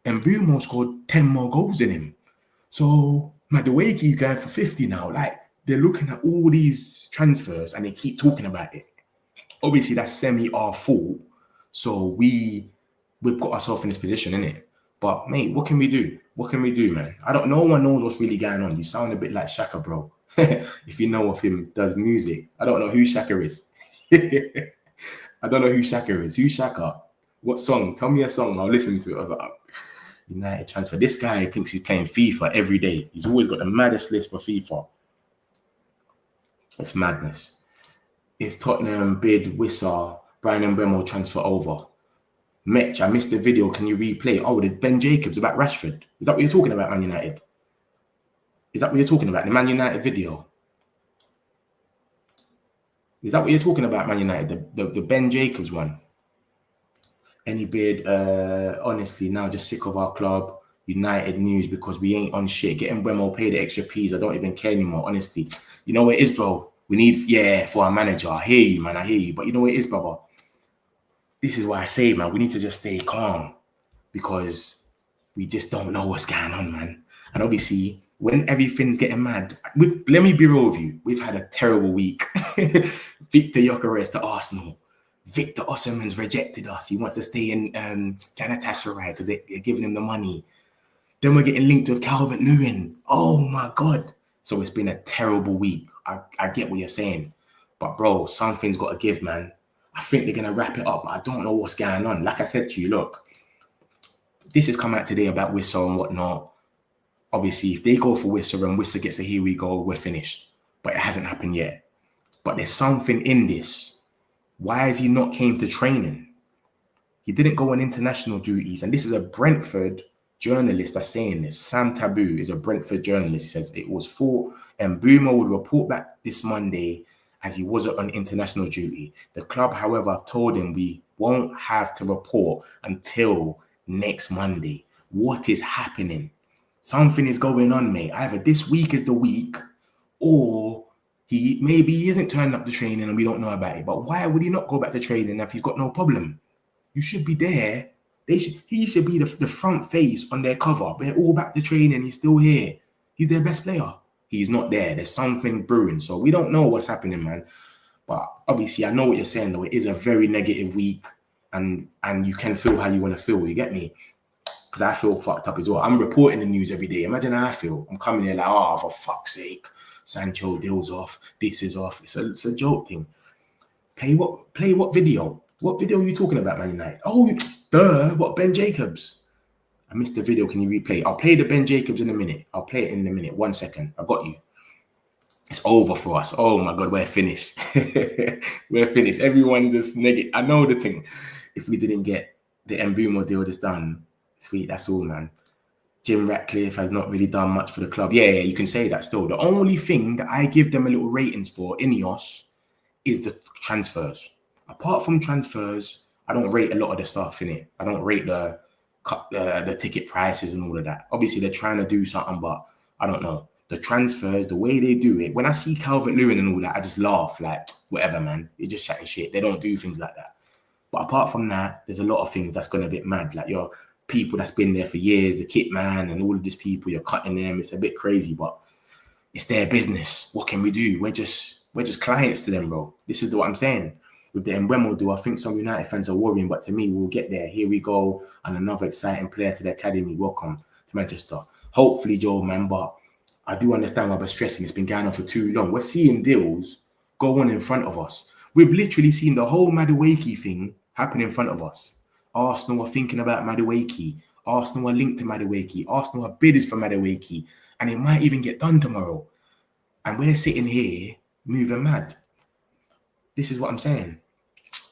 and Mbeumo scored 10 more goals than him. So Madueke is going for 50 now. Like, they're looking at all these transfers and they keep talking about it. Obviously, that's semi our fault. So we've got ourselves in this position, innit? But, mate, what can we do? What can we do, man? No one knows what's really going on. You sound a bit like Shaka, bro. If you know of him, does music. I don't know who Shaka is. I don't know who Shaka is. Who's Shaka? What song? Tell me a song. I'll listen to it. I was like, United transfer. This guy thinks he's playing FIFA every day. He's always got the maddest list for FIFA. It's madness. If Tottenham bid Wissa, Brian Mbeumo transfer over. Mitch, I missed the video. Can you replay? Oh, the Ben Jacobs about Rashford. Is that what you're talking about, Man United? Is that what you're talking about? The Man United video? Is that what you're talking about, Man United? The Ben Jacobs one? Any bid? Honestly, now just sick of our club. United news because we ain't on shit. Getting Mbeumo pay the extra P's. I don't even care anymore. Honestly, you know what it is, bro. We need for our manager. I hear you, man. I hear you. But you know what it is, brother. This is why I say, man, we need to just stay calm because we just don't know what's going on, man. And obviously, when everything's getting mad, let me be real with you. We've had a terrible week. Victor Gyokeres to Arsenal. Victor Osimhen's rejected us. He wants to stay in Galatasaray because they're giving him the money. Then we're getting linked with Calvert-Lewin. Oh, my God. So it's been a terrible week. I get what you're saying. But, bro, something's got to give, man. I think they're going to wrap it up. I don't know what's going on. Like I said to you, look, this has come out today about Wissa and whatnot. Obviously, if they go for Wissa and Wissa gets a here we go, we're finished. But it hasn't happened yet. But there's something in this. Why has he not came to training? He didn't go on international duties. And this is a Brentford journalist that's saying this. Sam Taboo is a Brentford journalist. He says it was thought Mbeumo would report back this Monday as he wasn't on international duty. The club, however, told him we won't have to report until next Monday. What is happening? Something is going on, mate. Either this week is the week or he isn't turning up to training and we don't know about it. But why would he not go back to training if he's got no problem? You should be there. He should be the front face on their cover. They're all back to training. He's still here. He's their best player. He's not there. There's something brewing. So we don't know what's happening, man. But obviously, I know what you're saying, though. It is a very negative week. And you can feel how you want to feel. You get me? Because I feel fucked up as well. I'm reporting the news every day. Imagine how I feel. I'm coming here like, oh, for fuck's sake. Sancho deal's off. This is off. It's a joke thing. Play what video? What video are you talking about, Man United? Oh, what, Ben Jacobs? I missed the video. Can you replay? I'll play the Ben Jacobs in a minute. I'll play it in a minute. 1 second. I got you. It's over for us. Oh, my God. We're finished. We're finished. Everyone's just negative. I know the thing. If we didn't get the Mbeumo deal just done, sweet, that's all, man. Jim Ratcliffe has not really done much for the club. Yeah, you can say that still. The only thing that I give them a little ratings for, Ineos, is the transfers. Apart from transfers, I don't rate a lot of the stuff in it. I don't rate the ticket prices and all of that. Obviously, they're trying to do something, but I don't know. The transfers, the way they do it, when I see Calvert-Lewin and all that, I just laugh, like, whatever, man. You're just chatting shit. They don't do things like that. But apart from that, there's a lot of things that's going to be mad. Like, your people that's been there for years, the kit man and all of these people, you're cutting them. It's a bit crazy, but it's their business. What can we do? We're just clients to them, bro. This is what I'm saying. With the Mbeumo deal, I think some United fans are worrying, but to me, we'll get there. Here we go. And another exciting player to the academy. Welcome to Manchester. Hopefully, Joe, man, but I do understand why we're stressing. It's been going on for too long. We're seeing deals go on in front of us. We've literally seen the whole Madueke thing happen in front of us. Arsenal are thinking about Madueke. Arsenal are linked to Madueke. Arsenal are bidded for Madueke. And it might even get done tomorrow. And we're sitting here moving mad. This is what I'm saying.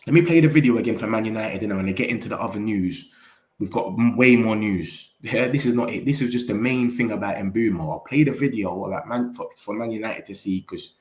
Let me play the video again for Man United, and I'm going to get into the other news. We've got way more news. Yeah, this is not it. This is just the main thing about Mbeumo. I'll play the video about for Man United to see because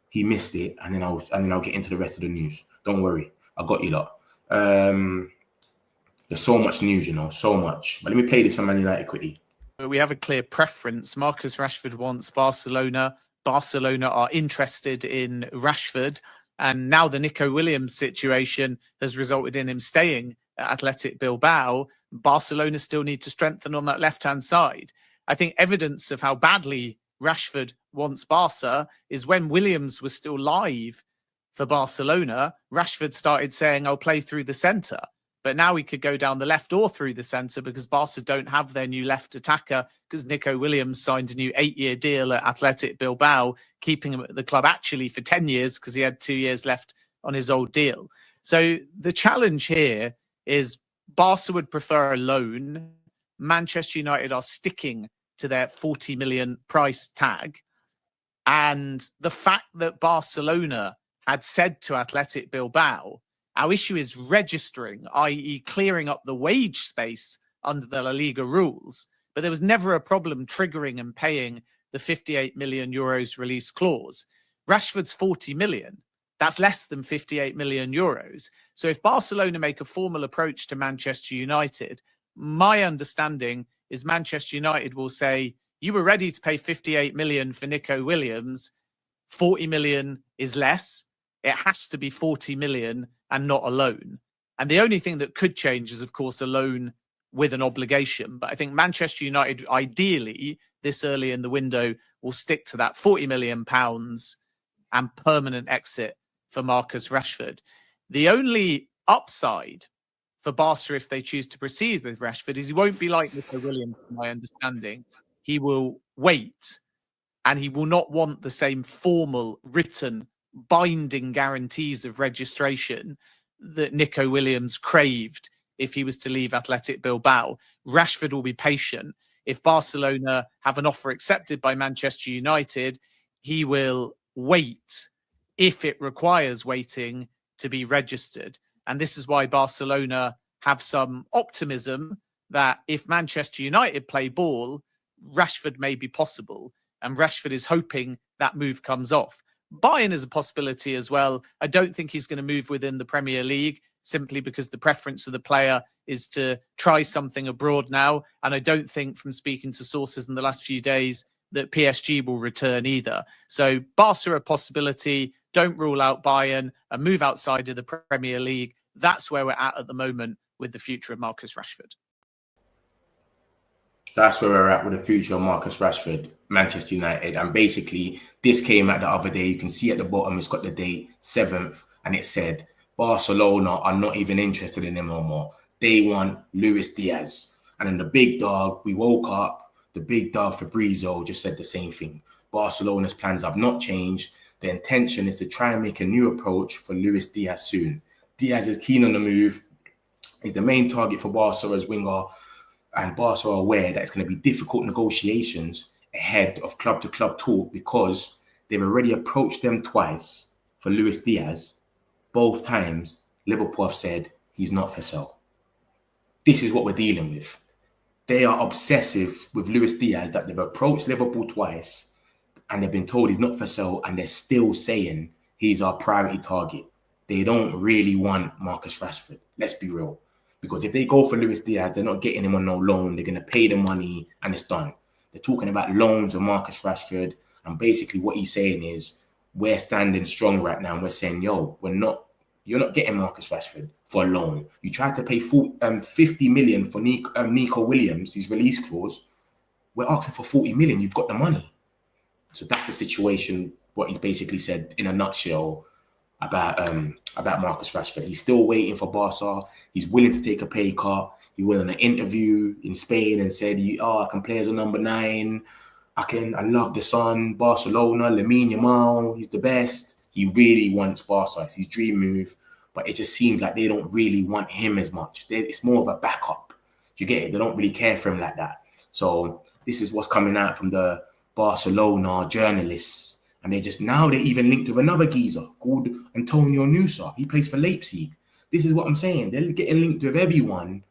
he missed it, and then I'll get into the rest of the news. Don't worry, I got you lot. There's so much news, so much. But let me play this for Man United quickly. We have a clear preference. Marcus Rashford wants Barcelona. Barcelona are interested in Rashford. And now the Nico Williams situation has resulted in him staying at Athletic Bilbao. Barcelona still need to strengthen on that left-hand side. I think evidence of how badly Rashford wants Barca is when Williams was still live for Barcelona, Rashford started saying, I'll play through the centre. But now he could go down the left or through the centre because Barca don't have their new left attacker because Nico Williams signed a new 8-year deal at Athletic Bilbao, keeping him at the club actually for 10 years because he had 2 years left on his old deal. So the challenge here is Barca would prefer a loan. Manchester United are sticking to their 40 million price tag. And the fact that Barcelona had said to Athletic Bilbao, our issue is registering, i.e. clearing up the wage space under the La Liga rules. But there was never a problem triggering and paying the 58 million euros release clause. Rashford's 40 million. That's less than 58 million euros. So if Barcelona make a formal approach to Manchester United, my understanding is Manchester United will say, you were ready to pay 58 million for Nico Williams. 40 million is less. It has to be 40 million and not a loan. And the only thing that could change is, of course, a loan with an obligation. But I think Manchester United, ideally, this early in the window, will stick to that 40 million pounds and permanent exit for Marcus Rashford. The only upside for Barca, if they choose to proceed with Rashford, is he won't be like Nico Williams, from my understanding. He will wait, and he will not want the same formal, written, binding guarantees of registration that Nico Williams craved if he was to leave Athletic Bilbao. Rashford will be patient. If Barcelona have an offer accepted by Manchester United, he will wait if it requires waiting to be registered. And this is why Barcelona have some optimism that if Manchester United play ball, Rashford may be possible. And Rashford is hoping that move comes off. Bayern is a possibility as well. I don't think he's going to move within the Premier League simply because the preference of the player is to try something abroad now. And I don't think, from speaking to sources in the last few days, that PSG will return either. So Barca a possibility. Don't rule out Bayern, a move outside of the Premier League. That's where we're at the moment with the future of Marcus Rashford. That's where we're at with the future of Marcus Rashford, Manchester United. And basically, this came out the other day. You can see at the bottom, it's got the date, 7th. And it said, Barcelona are not even interested in him no more. They want Luis Diaz. And then the big dog, we woke up, the big dog Fabrizio just said the same thing. Barcelona's plans have not changed. The intention is to try and make a new approach for Luis Diaz soon. Diaz is keen on the move. He's the main target for Barca as winger. And Barca are aware that it's going to be difficult negotiations ahead of club-to-club talk because they've already approached them twice for Luis Diaz. Both times, Liverpool have said he's not for sale. This is what we're dealing with. They are obsessive with Luis Diaz that they've approached Liverpool twice and they've been told he's not for sale, and they're still saying he's our priority target. They don't really want Marcus Rashford. Let's be real. Because if they go for Luis Diaz, they're not getting him on no loan. They're going to pay the money and it's done. They're talking about loans of Marcus Rashford. And basically what he's saying is, we're standing strong right now. And we're saying, yo, you're not getting Marcus Rashford for a loan. You tried to pay 50 million for Nico Williams, his release clause. We're asking for 40 million. You've got the money. So that's the situation, what he's basically said in a nutshell about Marcus Rashford. He's still waiting for Barca. He's willing to take a pay cut. He went on an interview in Spain and said, I can play as a number 9. I love the son, Barcelona, Lamine Yamal, he's the best. He really wants Barca. It's his dream move. But it just seems like they don't really want him as much. It's more of a backup. Do you get it? They don't really care for him like that. So this is what's coming out from the Barcelona journalists. And they're even linked with another geezer called Antonio Nusa. He plays for Leipzig. This is what I'm saying. They're getting linked with everyone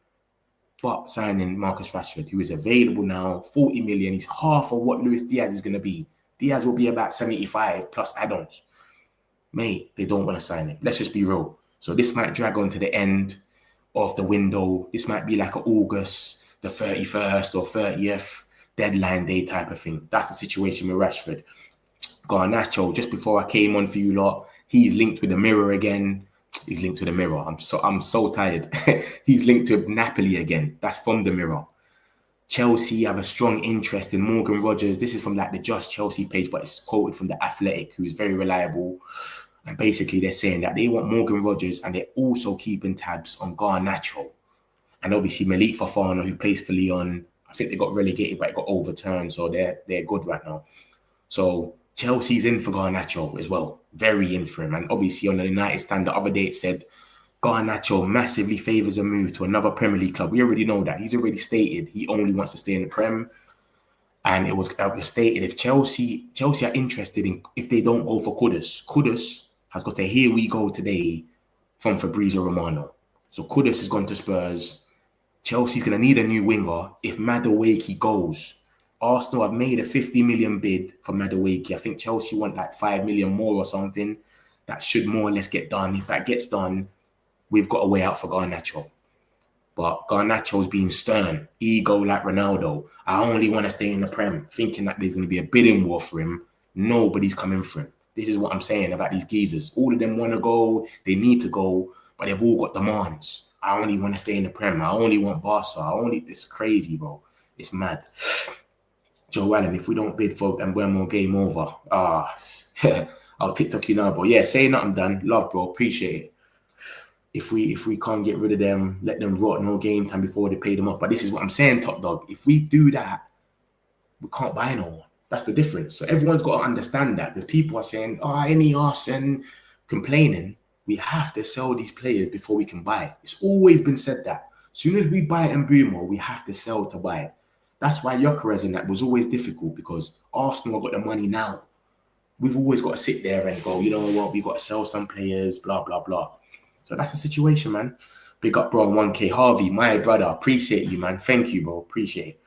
but signing Marcus Rashford, who is available now, 40 million. He's half of what Luis Diaz is going to be. Diaz will be about 75 plus add-ons. Mate, they don't want to sign him. Let's just be real. So this might drag on to the end of the window. This might be like an August, the 31st or 30th deadline day type of thing. That's the situation with Rashford. Garnacho, just before I came on for you lot, he's linked with the Mirror again. He's linked with the Mirror. I'm so tired. He's linked with Napoli again. That's from the Mirror. Chelsea have a strong interest in Morgan Rogers. This is from like the Just Chelsea page, but it's quoted from the Athletic, who is very reliable. And basically they're saying that they want Morgan Rogers and they're also keeping tabs on Garnacho. And obviously Malik Fofana, who plays for Lyon, I think they got relegated, but it got overturned. So they're good right now. So Chelsea's in for Garnacho as well. Very in for him. And obviously on the United stand the other day, it said Garnacho massively favours a move to another Premier League club. We already know that. He's already stated he only wants to stay in the Prem. And it was stated if Chelsea are interested in, if they don't go for Kudus has got a here we go today from Fabrizio Romano. So Kudus has gone to Spurs. Chelsea's going to need a new winger if Madueke goes. Arsenal have made a 50 million bid for Madueke. I think Chelsea want like 5 million more or something. that should more or less get done. If that gets done, we've got a way out for Garnacho. But Garnacho's being stern, ego like Ronaldo. I only want to stay in the Prem, thinking that there's going to be a bidding war for him. Nobody's coming for him. This is what I'm saying about these geezers. All of them want to go. They need to go, but they've all got demands. I only want to stay in the Prem. I only want Barca. It's crazy, bro. It's mad. Joe Allen, if we don't bid for Mbeumo, game over. I'll TikTok you now, bro. Yeah, say nothing, done. Love, bro. Appreciate it. If we can't get rid of them, let them rot no game time before they pay them off. But this is what I'm saying, Top Dog. If we do that, we can't buy no one. That's the difference. So everyone's got to understand that. Because people are saying, any us and complaining. We have to sell these players before we can buy. It's always been said that. As soon as we buy Mbeumo, we have to sell to buy. That's why gyokeres and that was always difficult, because Arsenal have got the money now. We've always got to sit there and go, you know what, we've got to sell some players, blah, blah, blah. So that's the situation, man. Big up, bro, 1K. Harvey, my brother, appreciate you, man. Thank you, bro. Appreciate it.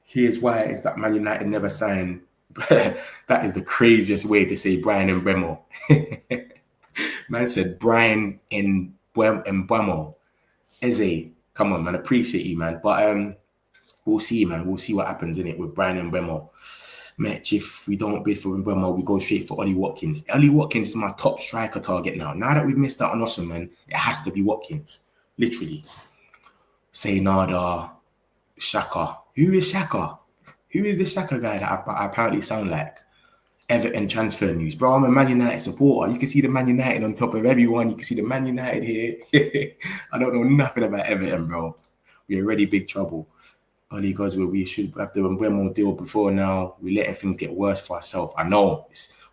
Here's why is that Man United never signed. That is the craziest way to say Brian Mbeumo. Man said Brian Mbeumo. Eze, come on, man. Appreciate you, man. But we'll see, man. We'll see what happens in it with Brian Mbeumo. Mitch, if we don't bid for Mbeumo, we go straight for Ollie Watkins. Ollie Watkins is my top striker target now. Now that we've missed out on Osimhen, it has to be Watkins. Literally. Say Nada, Shaka. Who is Shaka? Who is the Shaka guy that I apparently sound like? Everton transfer news. Bro, I'm a Man United supporter. You can see the Man United on top of everyone. You can see the Man United here. I don't know nothing about Everton, bro. We're already big trouble. Only because we should have the Mbeumo deal before now. We're letting things get worse for ourselves. I know.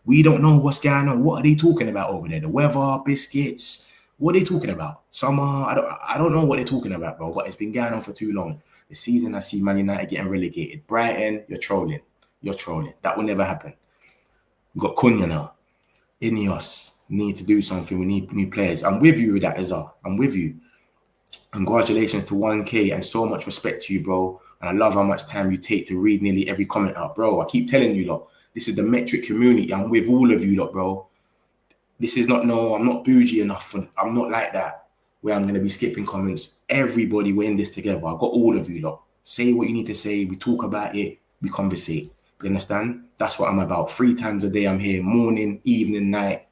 We don't know what's going on. What are they talking about over there? The weather, biscuits. What are they talking about? Summer. I don't know what they're talking about, bro. But it's been going on for too long. The season I see Man United getting relegated. Brighton, you're trolling. You're trolling. That will never happen. We've got Cunha now. Ineos need to do something. We need new players. I'm with you with that, Azar. I'm with you. Congratulations to 1K and so much respect to you, bro. And I love how much time you take to read nearly every comment out, bro. I keep telling you, lot, this is the metric community. I'm with all of you, lot, bro. This is not, no, I'm not bougie enough. I'm not like that, where I'm going to be skipping comments. Everybody, we're in this together. I've got all of you, lot. Say what you need to say. We talk about it. We conversate. You understand? That's what I'm about. 3 times a day, I'm here. Morning, evening, night.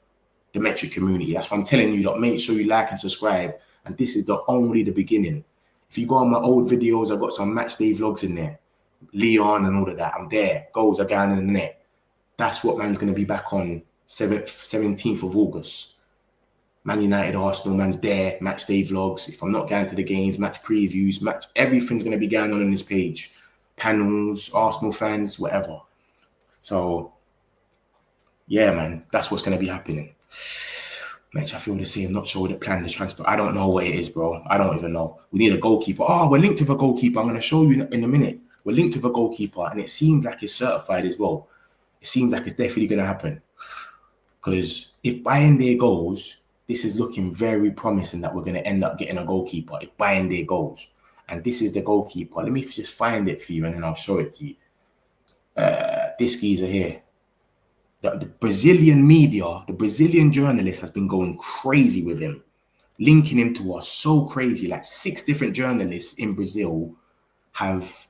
The metric community. That's what I'm telling you, lot. Make sure you like and subscribe. And this is only the beginning. If you go on my old videos, I've got some Matchday Vlogs in there. Leon and all of that. I'm there. Goals are going in the net. That's what man's going to be back on 17th of August. Man United, Arsenal, man's there. Matchday Vlogs. If I'm not going to the games, match previews, everything's going to be going on this page. Panels, Arsenal fans, whatever. So, yeah, man. That's what's going to be happening. Mitch, I feel the same. Not sure what the plan, the transfer. I don't know what it is, bro. I don't even know. We need a goalkeeper. We're linked with a goalkeeper. I'm going to show you in a minute. We're linked with a goalkeeper, and it seems like it's certified as well. It seems like it's definitely going to happen. Because if Bayende goes, this is looking very promising that we're going to end up getting a goalkeeper. If Bayende goes. And this is the goalkeeper. Let me just find it for you, and then I'll show it to you. This geezer here. The Brazilian media, the Brazilian journalist has been going crazy with him, linking him to us. So crazy. Like 6 different journalists in Brazil have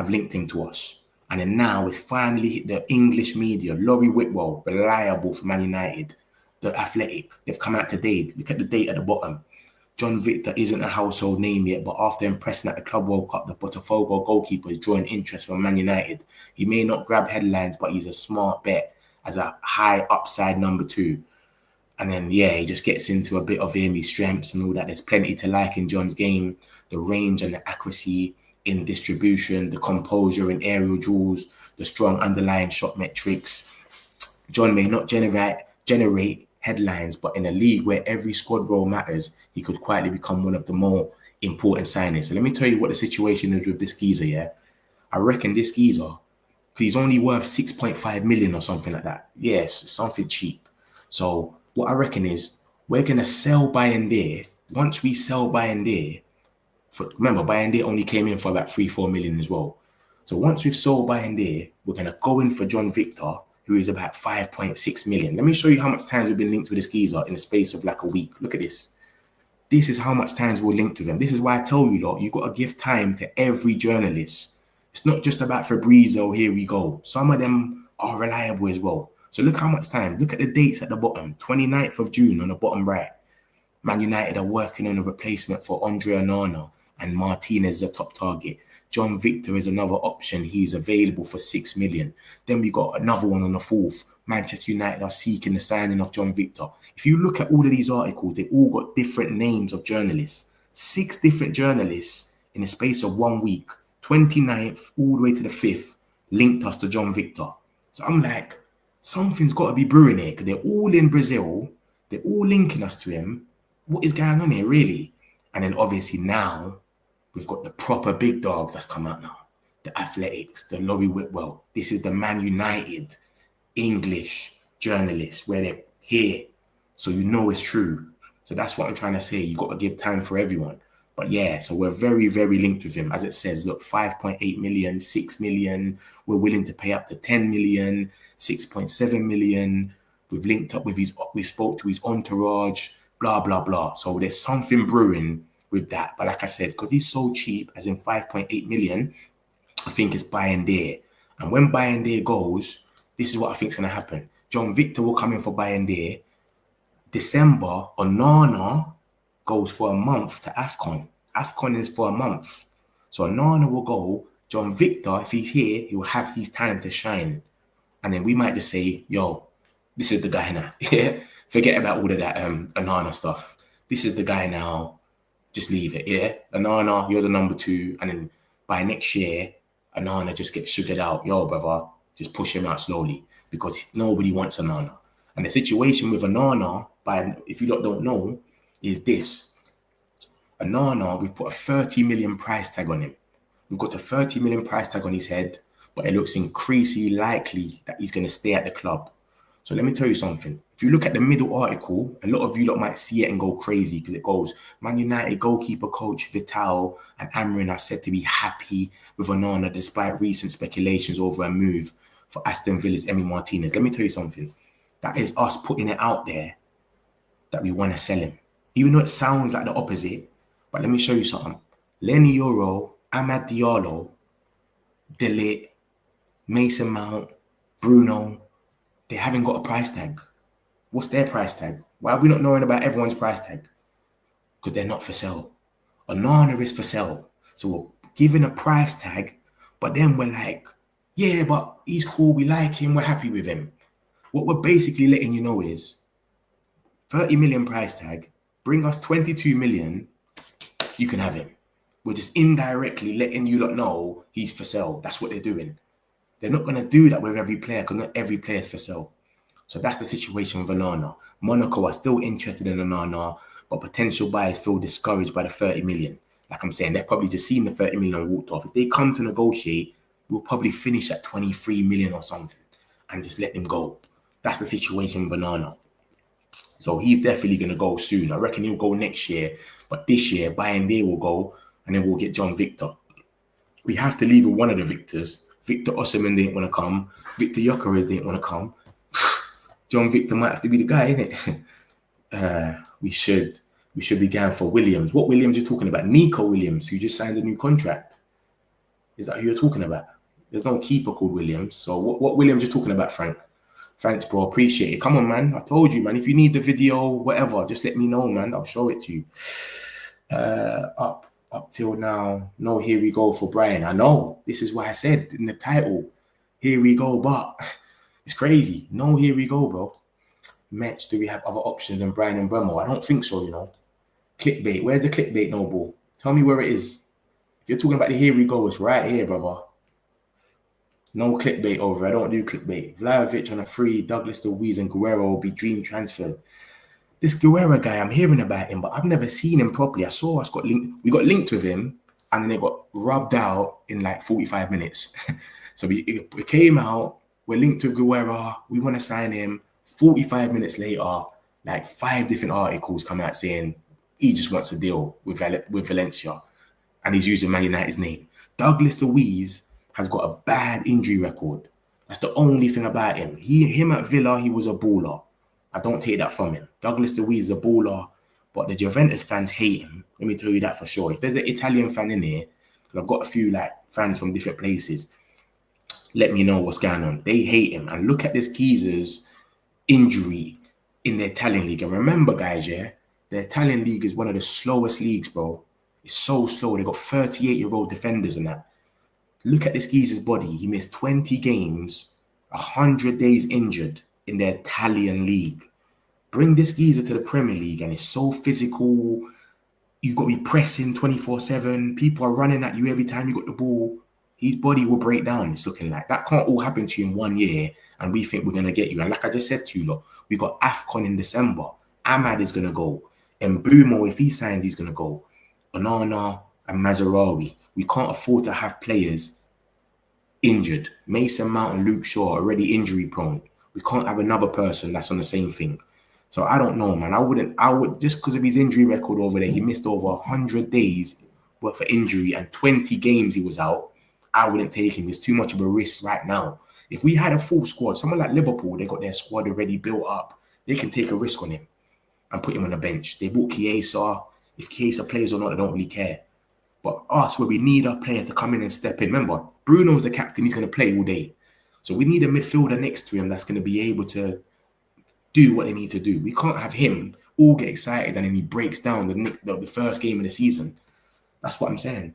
linked him to us. And then now it's finally hit the English media. Laurie Whitwell, reliable for Man United. The Athletic, they've come out today. Look at the date at the bottom. John Victor isn't a household name yet, but after impressing at the Club World Cup, the Botafogo goalkeeper is drawing interest from Man United. He may not grab headlines, but he's a smart bet as a high upside number 2. And then, yeah, he just gets into a bit of him, his strengths and all that. There's plenty to like in John's game. The range and the accuracy in distribution, the composure in aerial duels, the strong underlying shot metrics. John may not generate headlines, but in a league where every squad role matters, he could quietly become one of the more important signings. So let me tell you what the situation is with this geezer, yeah? I reckon this geezer, he's only worth 6.5 million or something like that. Yes, something cheap. So what I reckon is we're going to sell Bayende. Once we sell Bayende, remember, Bayende only came in for about 3-4 million as well. So once we've sold Bayende, we're going to go in for John Victor, who is about 5.6 million. Let me show you how much times we've been linked with this geezer in the space of like a week. Look at this. This is how much times we're linked with him. This is why I tell you, lot, you've got to give time to every journalist. It's not just about Fabrizio, here we go. Some of them are reliable as well. So look how much time. Look at the dates at the bottom. 29th of June on the bottom right. Man United are working on a replacement for Andre Onana, and Martinez is a top target. John Victor is another option. He's available for 6 million. Then we got another one on the 4th. Manchester United are seeking the signing of John Victor. If you look at all of these articles, they all got different names of journalists. 6 different journalists in the space of 1 week, 29th all the way to the 5th, linked us to John Victor. So I'm like, something's got to be brewing here, because they're all in Brazil. They're all linking us to him. What is going on here, really? And then obviously now, we've got the proper big dogs that's come out now. The Athletics, the Laurie Whitwell. This is the Man United English journalists where they're here. So you know it's true. So that's what I'm trying to say. You've got to give time for everyone. But yeah, so we're very, very linked with him. As it says, look, 5.8 million, 6 million. We're willing to pay up to 10 million, 6.7 million. We've linked up with we spoke to his entourage, blah, blah, blah. So there's something brewing with that. But like I said, because he's so cheap, as in 5.8 million, I think it's buy and dare. And when buy and dare goes, this is what I think is going to happen. John Victor will come in for buy and dare. December, Onana goes for a month to AFCON. AFCON is for a month. So Onana will go. John Victor, if he's here, he will have his time to shine. And then we might just say, yo, this is the guy now. Yeah, forget about all of that Onana stuff. This is the guy now. Just leave it, yeah? Onana, you're the number 2. And then by next year, Onana just gets sugared out. Yo, brother, just push him out slowly, because nobody wants Onana. And the situation with Onana, if you lot don't know, is this. Onana, we've put a 30 million price tag on him. We've got a 30 million price tag on his head, but it looks increasingly likely that he's going to stay at the club. So let me tell you something. If you look at the middle article, a lot of you lot might see it and go crazy, because it goes, Man United goalkeeper coach Vital and Amrin are said to be happy with Onana despite recent speculations over a move for Aston Villa's Emi Martinez. Let me tell you something. That is us putting it out there that we want to sell him. Even though it sounds like the opposite, but let me show you something. Lenny Euro, Amad Diallo, Delit, Mason Mount, Bruno, they haven't got a price tag. What's their price tag? Why are we not knowing about everyone's price tag? Because they're not for sale. Onana is for sale. So we're giving a price tag, but then we're like, yeah, but he's cool, we like him, we're happy with him. What we're basically letting you know is 30 million price tag, bring us 22 million, you can have him. We're just indirectly letting you lot know he's for sale. That's what they're doing. They're not going to do that with every player, because not every player is for sale. So that's the situation with Onana. Monaco are still interested in Onana, but potential buyers feel discouraged by the 30 million. Like I'm saying, they've probably just seen the 30 million and walked off. If they come to negotiate, we'll probably finish at 23 million or something and just let them go. That's the situation with Onana. So he's definitely going to go soon. I reckon he'll go next year, but this year, buy and dare will go, and then we'll get John Victor. We have to leave with one of the Victors. Victor Osimhen didn't want to come. Victor gyokeres didn't want to come. John Victor might have to be the guy, innit? We should be going for Williams. What Williams you're talking about? Nico Williams, who just signed a new contract. Is that who you're talking about? There's no keeper called Williams. So what Williams you're talking about, Frank? Thanks, bro. Appreciate it. Come on, man. I told you, man. If you need the video, whatever, just let me know, man. I'll show it to you. Up till now, no, here we go for Brian. I know. This is why I said in the title, here we go, but it's crazy. No, here we go, bro. Match, do we have other options than Brian and Mbeumo? I don't think so, you know. Clickbait. Where's the clickbait, Noble? Tell me where it is. If you're talking about the here we go, it's right here, brother. No clickbait over. I don't do clickbait. Vlahovic on a free. Douglas Luiz and Guerrero will be dream transferred. This Guerrero guy, I'm hearing about him, but I've never seen him properly. I saw us got linked. We got linked with him, and then it got rubbed out in like 45 minutes. So we came out. We're linked with Guerrero. We want to sign him. 45 minutes later, like 5 different articles come out saying he just wants a deal with Valencia, and he's using Man United's name. Douglas Luiz has got a bad injury record. That's the only thing about him. Him at Villa, he was a baller. I don't take that from him. Douglas Luiz is a baller, but the Juventus fans hate him. Let me tell you that for sure. If there's an Italian fan in here, because I've got a few like fans from different places, let me know what's going on. They hate him. And look at this geezer's injury in the Italian league. And remember, guys, yeah, the Italian league is one of the slowest leagues, bro. It's so slow. They got 38-year-old defenders and that. Look at this geezer's body. He missed 20 games, 100 days injured in the Italian league. Bring this geezer to the Premier League and it's so physical. You've got to be pressing 24/7. People are running at you every time you got the ball. His body will break down. It's looking like that can't all happen to you in 1 year and we think we're going to get you. And like I just said to you, look, we got AFCON in December. Ahmad is going to go. Mbeumo, if he signs, he's going to go. Onana and Mazarawi. We can't afford to have players injured. Mason Mount and Luke Shaw already injury prone. We can't have another person that's on the same thing. So I don't know, man. I would just because of his injury record over there, he missed over 100 days worth of injury and 20 games he was out. I wouldn't take him. It's too much of a risk right now. If we had a full squad, someone like Liverpool, they got their squad already built up. They can take a risk on him and put him on the bench. They bought Chiesa. If Chiesa plays or not, they don't really care. But us, where we need our players to come in and step in. Remember, Bruno's the captain. He's going to play all day. So we need a midfielder next to him that's going to be able to do what they need to do. We can't have him all get excited and then he breaks down the first game of the season. That's what I'm saying.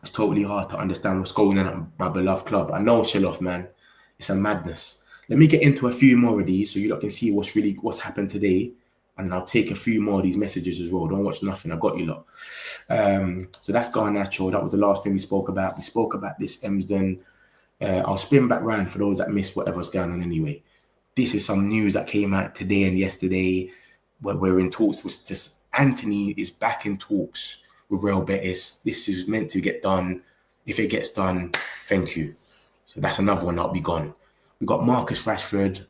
It's totally hard to understand what's going on at my beloved club. I know, chill off, man. It's a madness. Let me get into a few more of these so you lot can see what's happened today. And then I'll take a few more of these messages as well. Don't watch nothing. I got you lot. So that's Garnacho. That was the last thing we spoke about. We spoke about this Emsden. I'll spin back round for those that missed whatever's going on anyway. This is some news that came out today and yesterday where we're in talks with just Anthony is back in talks with Real Betis. This is meant to get done. If it gets done, thank you. So that's another one that'll be gone. We got Marcus Rashford.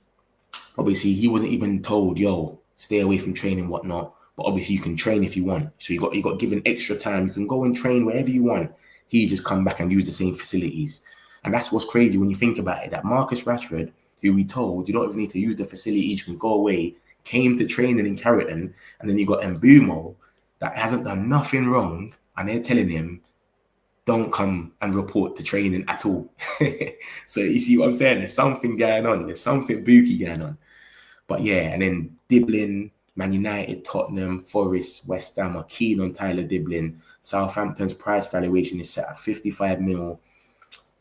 Obviously, he wasn't even told, yo, stay away from training, whatnot. But obviously, you can train if you want. So you got given extra time. You can go and train wherever you want. He just come back and use the same facilities. And that's what's crazy when you think about it. That Marcus Rashford, who we told you don't even need to use the facilities, you can go away, came to training in Carrollton, and then you got Mbeumo that hasn't done nothing wrong, and they're telling him, don't come and report to training at all. So you see what I'm saying? There's something going on. There's something booky going on. But yeah, and then Diblin, Man United, Tottenham, Forest, West Ham are keen on Tyler Diblin. Southampton's price valuation is set at 55 million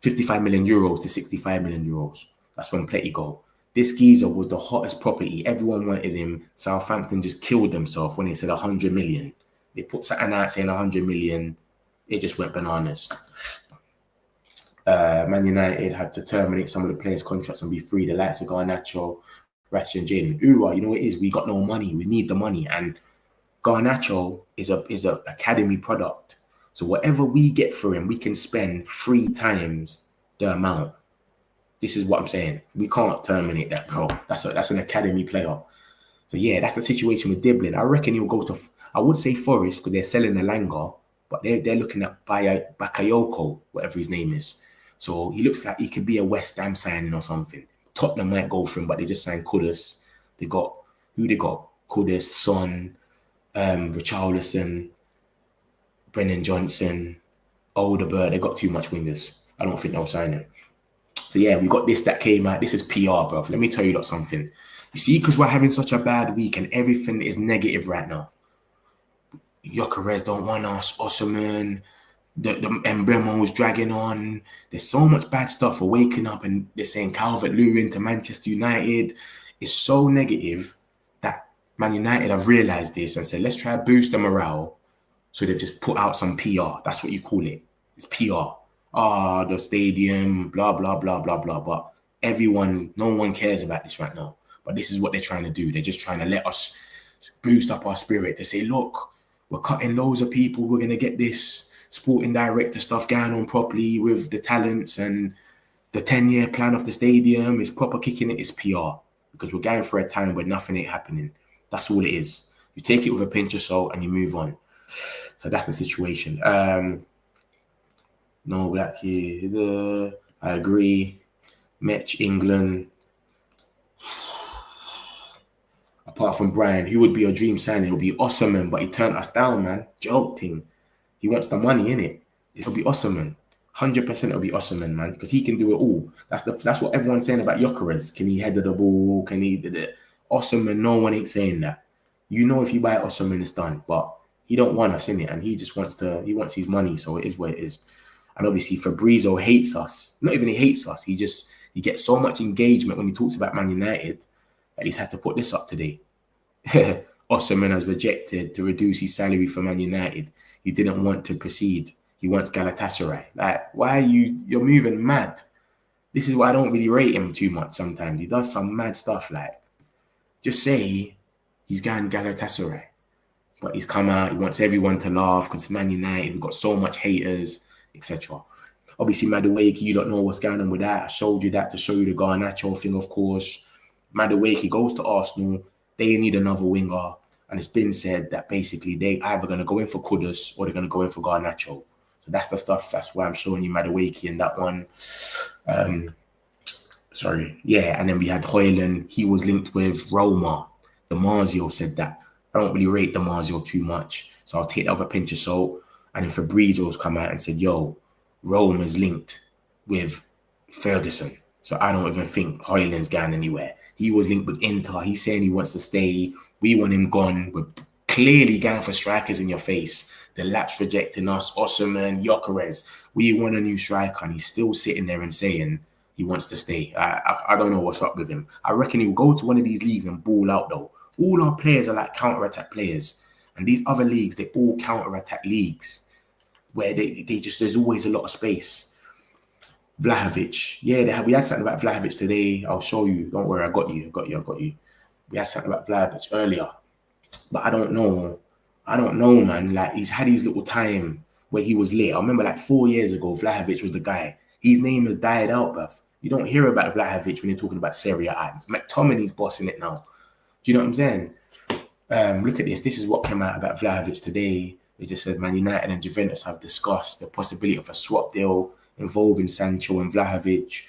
euros to 65 million euros. That's from Pletigo. This geezer was the hottest property. Everyone wanted him. Southampton just killed themselves when they said 100 million. They put something out saying 100 million. It just went bananas. Man United had to terminate some of the players' contracts and be free. The likes of Garnacho, Ratchet and Jaden. You know what it is? We got no money. We need the money. And Garnacho is a academy product. So whatever we get for him, we can spend 3 times the amount. This is what I'm saying. We can't terminate that, bro. That's an academy player. So yeah, that's the situation with Diblin. I reckon he'll go to, I would say Forest because they're selling Elanga, but they're looking at Bakayoko, whatever his name is. So he looks like he could be a West Ham signing or something. Tottenham might go for him, but they just signed Kudus. They got Kudus, Son, Richarlison, Brennan Johnson, Odegaard. They got too much wingers. I don't think they'll sign him. So yeah, we got this that came out. This is PR, bro. Let me tell you something. You see, because we're having such a bad week and everything is negative right now. Gyokeres don't want us. Osman, the Mbeumo's dragging on. There's so much bad stuff. We're waking up and they're saying Calvert-Lewin to Manchester United. It's so negative that Man United have realised this and said, let's try to boost the morale. So they've just put out some PR. That's what you call it. It's PR. The stadium, blah, blah, blah, blah, blah. But no one cares about this right now. But this is what they're trying to do. They're just trying to let us boost up our spirit to say, look, we're cutting loads of people. We're going to get this sporting director stuff going on properly with the talents and the 10-year plan of the stadium is proper kicking it. It's PR because we're going for a time where nothing ain't happening. That's all it is. You take it with a pinch of salt and you move on. So that's the situation. No black here. I agree. Match England. Apart from Brian, who would be your dream signing? It'll be Osman, but he turned us down, man. Joke thing. He wants the money, innit? It'll be Osman. 100% it'll be Osman, man, because he can do it all. That's what everyone's saying about Gyokeres. Can he header the ball? Can he do it? Osman, no one ain't saying that. You know, if you buy Osman, it's done. But he don't want us, innit? And he just wants his money, so it is what it is. And obviously Fabrizio hates us. Not even he hates us. He gets so much engagement when he talks about Man United that he's had to put this up today. Osman has rejected to reduce his salary for Man United. He didn't want to proceed. He wants Galatasaray. Like, why are you're moving mad? This is why I don't really rate him too much sometimes. He does some mad stuff, like, just say he's going Galatasaray. But he's come out, he wants everyone to laugh because it's Man United, we've got so much haters, etc. Obviously, Madueke, you don't know what's going on with that. I showed you that to show you the Garnacho thing, of course. Madueke goes to Arsenal. They need another winger. And it's been said that basically they either going to go in for Kudus or they're going to go in for Garnacho. So that's the stuff. That's why I'm showing you Madueke in that one. Sorry. Yeah, and then we had Højlund. He was linked with Roma. Damasio said that. I don't really rate Damasio too much. So I'll take that with a pinch of salt. And then Fabrizio's come out and said, yo, Roma's linked with Ferguson. So I don't even think Højlund's going anywhere. He was linked with Inter. He's saying he wants to stay. We want him gone. We're clearly going for strikers in your face. The Laps rejecting us. Osman, Gyokeres. We want a new striker. And he's still sitting there and saying he wants to stay. I don't know what's up with him. I reckon he'll go to one of these leagues and ball out though. All our players are like counter-attack players. And these other leagues, they're all counter-attack leagues where there's always a lot of space. Vlahovic. Yeah, we had something about Vlahovic today. I'll show you. Don't worry, I got you. We had something about Vlahovic earlier. But I don't know, man. Like, he's had his little time where he was lit. I remember like 4 years ago, Vlahovic was the guy. His name has died out, bruv. You don't hear about Vlahovic when you're talking about Serie A. McTominay's bossing it now. Do you know what I'm saying? Look at this. This is what came out about Vlahovic today. They just said Man United and Juventus have discussed the possibility of a swap deal involving Sancho and Vlahovic.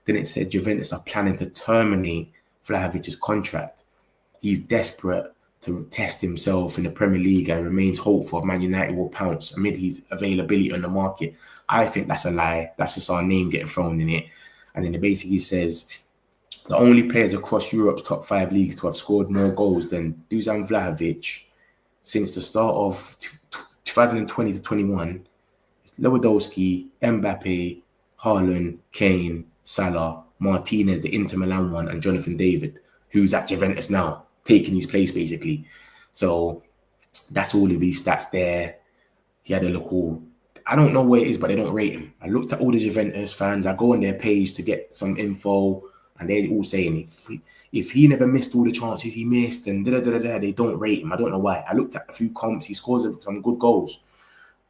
Then it said Juventus are planning to terminate Vlahovic's contract. He's desperate to test himself in the Premier League and remains hopeful Man United will pounce amid his availability on the market. I think that's a lie. That's just our name getting thrown in it. And then it basically says the only players across Europe's top 5 leagues to have scored more goals than Dusan Vlahovic since the start of 2020 to 21, Lewandowski, Mbappe, Haaland, Kane, Salah, Martinez, the Inter Milan one, and Jonathan David, who's at Juventus now, taking his place basically. So that's all of his stats there. He had a little, I don't know where it is, but they don't rate him. I looked at all the Juventus fans. I go on their page to get some info, and they're all saying if he never missed all the chances he missed and they don't rate him. I don't know why. I looked at a few comps. He scores some good goals.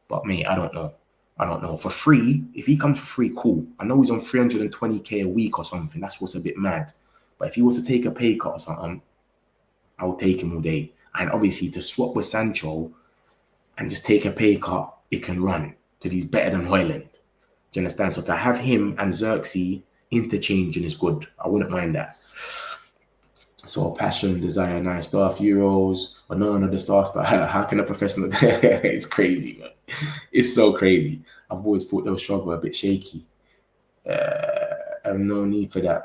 But mate, I don't know. For free, if he comes for free, cool. I know he's on 320k a week or something. That's what's a bit mad. But if he was to take a pay cut or something, I would take him all day. And obviously to swap with Sancho and just take a pay cut, it can run because he's better than Højlund. Do you understand? So to have him and Zirkzee interchanging is good. I wouldn't mind that. So passion, desire, 9 star euros, but none of the star. How can a professional? It's crazy, man. It's so crazy. I've always thought they'll struggle a bit shaky. No need for that.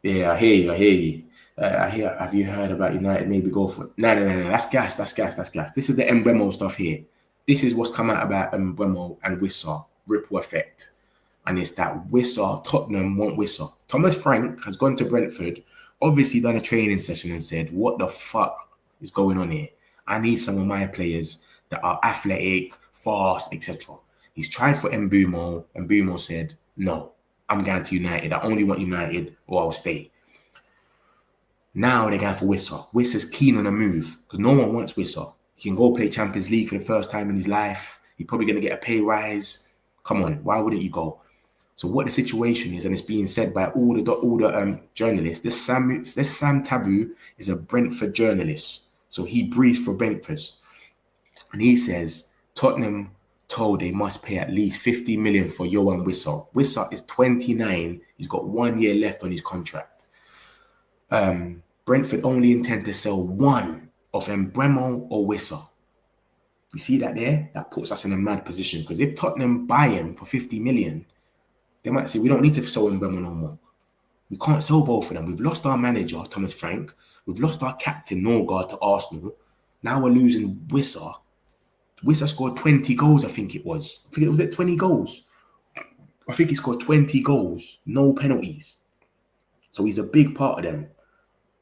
Yeah, I hear you. Have you heard about United? Maybe go for it. No. That's gas. This is the Mbeumo stuff here. This is what's come out about Mbeumo and Wissa, ripple effect. And it's that Wissa, Tottenham want Wissa. Thomas Frank has gone to Brentford, obviously done a training session and said, what the fuck is going on here? I need some of my players that are athletic, fast, etc. He's tried for Mbeumo. Mbeumo said, no, I'm going to United. I only want United or I'll stay. Now they're going for Wissa. Wissa's keen on a move because no one wants Wissa. He can go play Champions League for the first time in his life. He's probably going to get a pay rise. Come on, why wouldn't you go? So what the situation is, and it's being said by all the journalists, this Sam Taboo is a Brentford journalist. So he breathes for Brentford. And he says Tottenham told they must pay at least 50 million for Yohan Wissa. Wissa is 29. He's got 1 year left on his contract. Brentford only intend to sell one of Mbeumo or Wissa. You see that there? That puts us in a mad position, because if Tottenham buy him for 50 million, they might say, we don't need to sell Mbeumo no more. We can't sell both of them. We've lost our manager, Thomas Frank. We've lost our captain, Norgard, to Arsenal. Now we're losing Wissa. Wissa scored 20 goals, I think it was. I think it was at 20 goals. I think he scored 20 goals, no penalties. So he's a big part of them.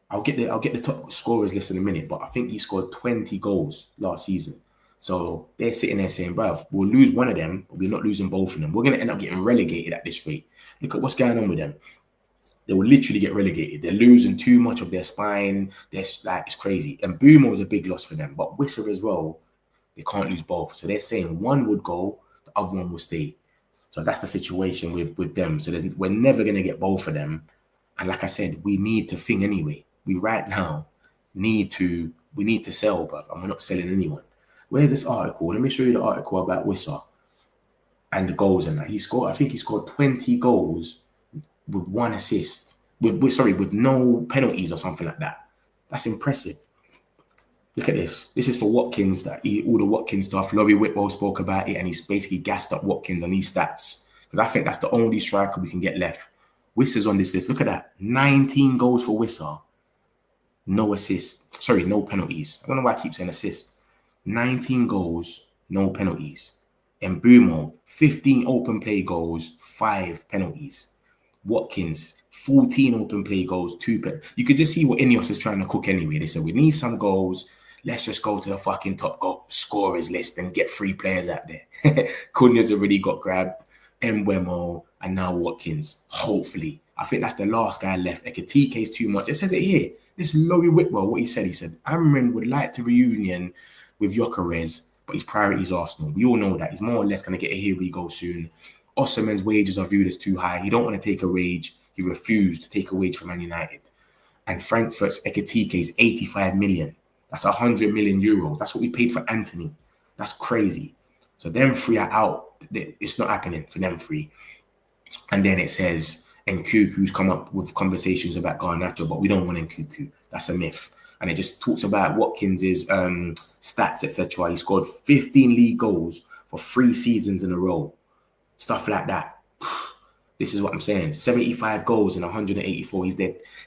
I'll get the top scorers list in a minute, but I think he scored 20 goals last season. So they're sitting there saying, bruv, we'll lose one of them, but we're not losing both of them. We're going to end up getting relegated at this rate. Look at what's going on with them. They will literally get relegated. They're losing too much of their spine. It's crazy. And Mbeumo is a big loss for them. But Wissa as well, they can't lose both. So they're saying one would go, the other one will stay. So that's the situation with them. So we're never going to get both of them. And like I said, we need to think anyway. We right now need to sell, but we're not selling anyone. Where's this article? Let me show you the article about Wissa and the goals and that. I think he scored 20 goals with 1 assist. With no penalties or something like that. That's impressive. Look at this. This is for Watkins, all the Watkins stuff. Laurie Whitwell spoke about it, and he's basically gassed up Watkins on these stats. Because I think that's the only striker we can get left. Wissa's on this list. Look at that. 19 goals for Wissa. No assists. Sorry, no penalties. I don't know why I keep saying assist. 19 goals, no penalties. Mbeumo, 15 open play goals, 5 penalties. Watkins, 14 open play goals, 2 penalties. You could just see what Ineos is trying to cook anyway. They said, we need some goals. Let's just go to the fucking top goal scorers list and get 3 players out there. Cunha's already got grabbed. Mbeumo, and now Watkins. Hopefully. I think that's the last guy left. Ekitike is too much. It says it here. This Laurie Whitwell, what he said Amrin would like to reunion with gyokeres, but his priority is Arsenal. We all know that. He's more or less going to get a here we go soon. Osimhen's wages are viewed as too high. He don't want to take a wage. He refused to take a wage from Man United. And Frankfurt's Ekitike is 85 million. That's 100 million euros. That's what we paid for Anthony. That's crazy. So them 3 are out. It's not happening for them 3. And then it says Nkuku's come up with conversations about Garnacho, but we don't want Nkuku. That's a myth. And it just talks about Watkins' stats, etc. He scored 15 league goals for 3 seasons in a row. Stuff like that. This is what I'm saying. 75 goals in 184.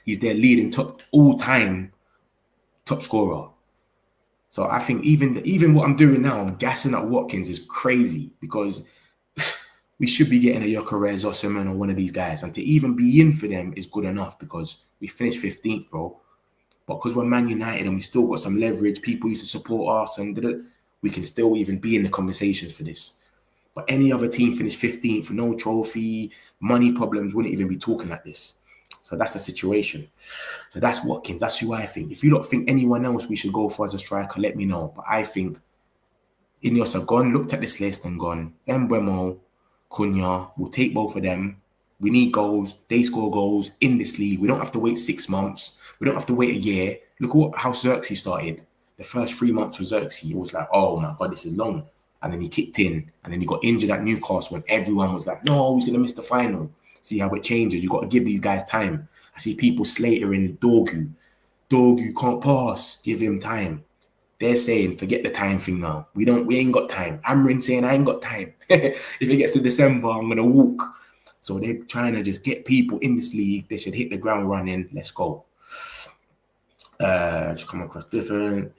He's their leading all-time top scorer. So I think even what I'm doing now, I'm gassing up Watkins is crazy, because we should be getting a gyokeres, Osimhen, or one of these guys. And to even be in for them is good enough, because we finished 15th, bro. But because we're Man United and we still got some leverage, people used to support us, and we can still even be in the conversations for this. But any other team finished 15th for no trophy, money problems, wouldn't even be talking like this. So that's the situation. So that's Watkins. That's who I think. If you don't think anyone else we should go for as a striker, let me know. But I think Ineos have looked at this list and gone, Mbeumo, Cunha, we'll take both of them. We need goals. They score goals in this league. We don't have to wait 6 months. We don't have to wait a year. Look at how Zirkzee started. The first 3 months for Zirkzee, it was like, oh my God, this is long. And then he kicked in. And then he got injured at Newcastle when everyone was like, no, he's going to miss the final. See how it changes. You got to give these guys time. I see people slating Dorgu. Dorgu can't pass. Give him time. They're saying, forget the time thing now. We ain't got time. Amrin saying, I ain't got time. If it gets to December, I'm going to walk. So they're trying to just get people in this league. They should hit the ground running. Let's go. Just come across different.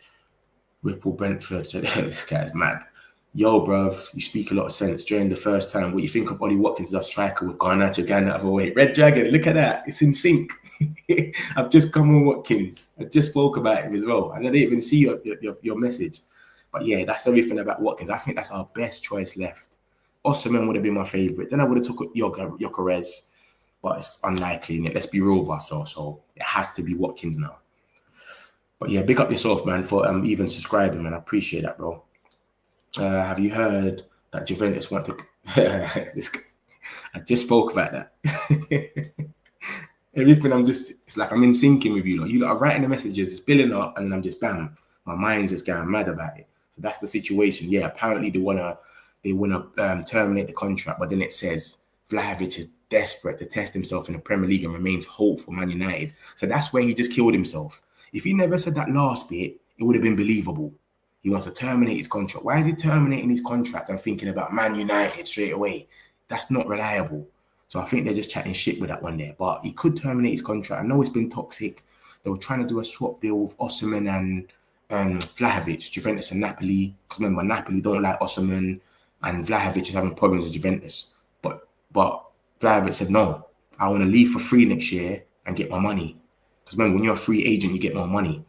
Ripple Brentford. So this guy's mad. Yo, bruv, you speak a lot of sense. During the first time, what you think of Ollie Watkins as a striker with Garnacho going out of a way? Red Dragon, look at that. It's in sync. I've just come on Watkins. I just spoke about him as well. And I didn't even see your message. But yeah, that's everything about Watkins. I think that's our best choice left. Osimhen would have been my favourite. Then I would have took gyokeres. But it's unlikely, innit? Let's be real with ourselves. So it has to be Watkins now. But yeah, big up yourself, man, for even subscribing, man. I appreciate that, bro. Have you heard that Juventus want to... I just spoke about that. Everything it's like I'm in syncing with you lot. You lot are writing the messages, it's building up, and then I'm just, bam, my mind's just going mad about it. So that's the situation. Yeah, apparently they want to they want to terminate the contract, but then it says Vlahovic is desperate to test himself in the Premier League and remains hopeful for Man United. So that's where he just killed himself. If he never said that last bit, it would have been believable. He wants to terminate his contract. Why is he terminating his contract and thinking about Man United straight away? That's not reliable. So I think they're just chatting shit with that one there. But he could terminate his contract. I know it's been toxic. They were trying to do a swap deal with Osimhen and Vlahovic, Juventus and Napoli. Because remember, Napoli don't like Osimhen, and Vlahovic is having problems with Juventus. But Vlahovic said, no, I want to leave for free next year and get my money. Because remember, when you're a free agent, you get more money.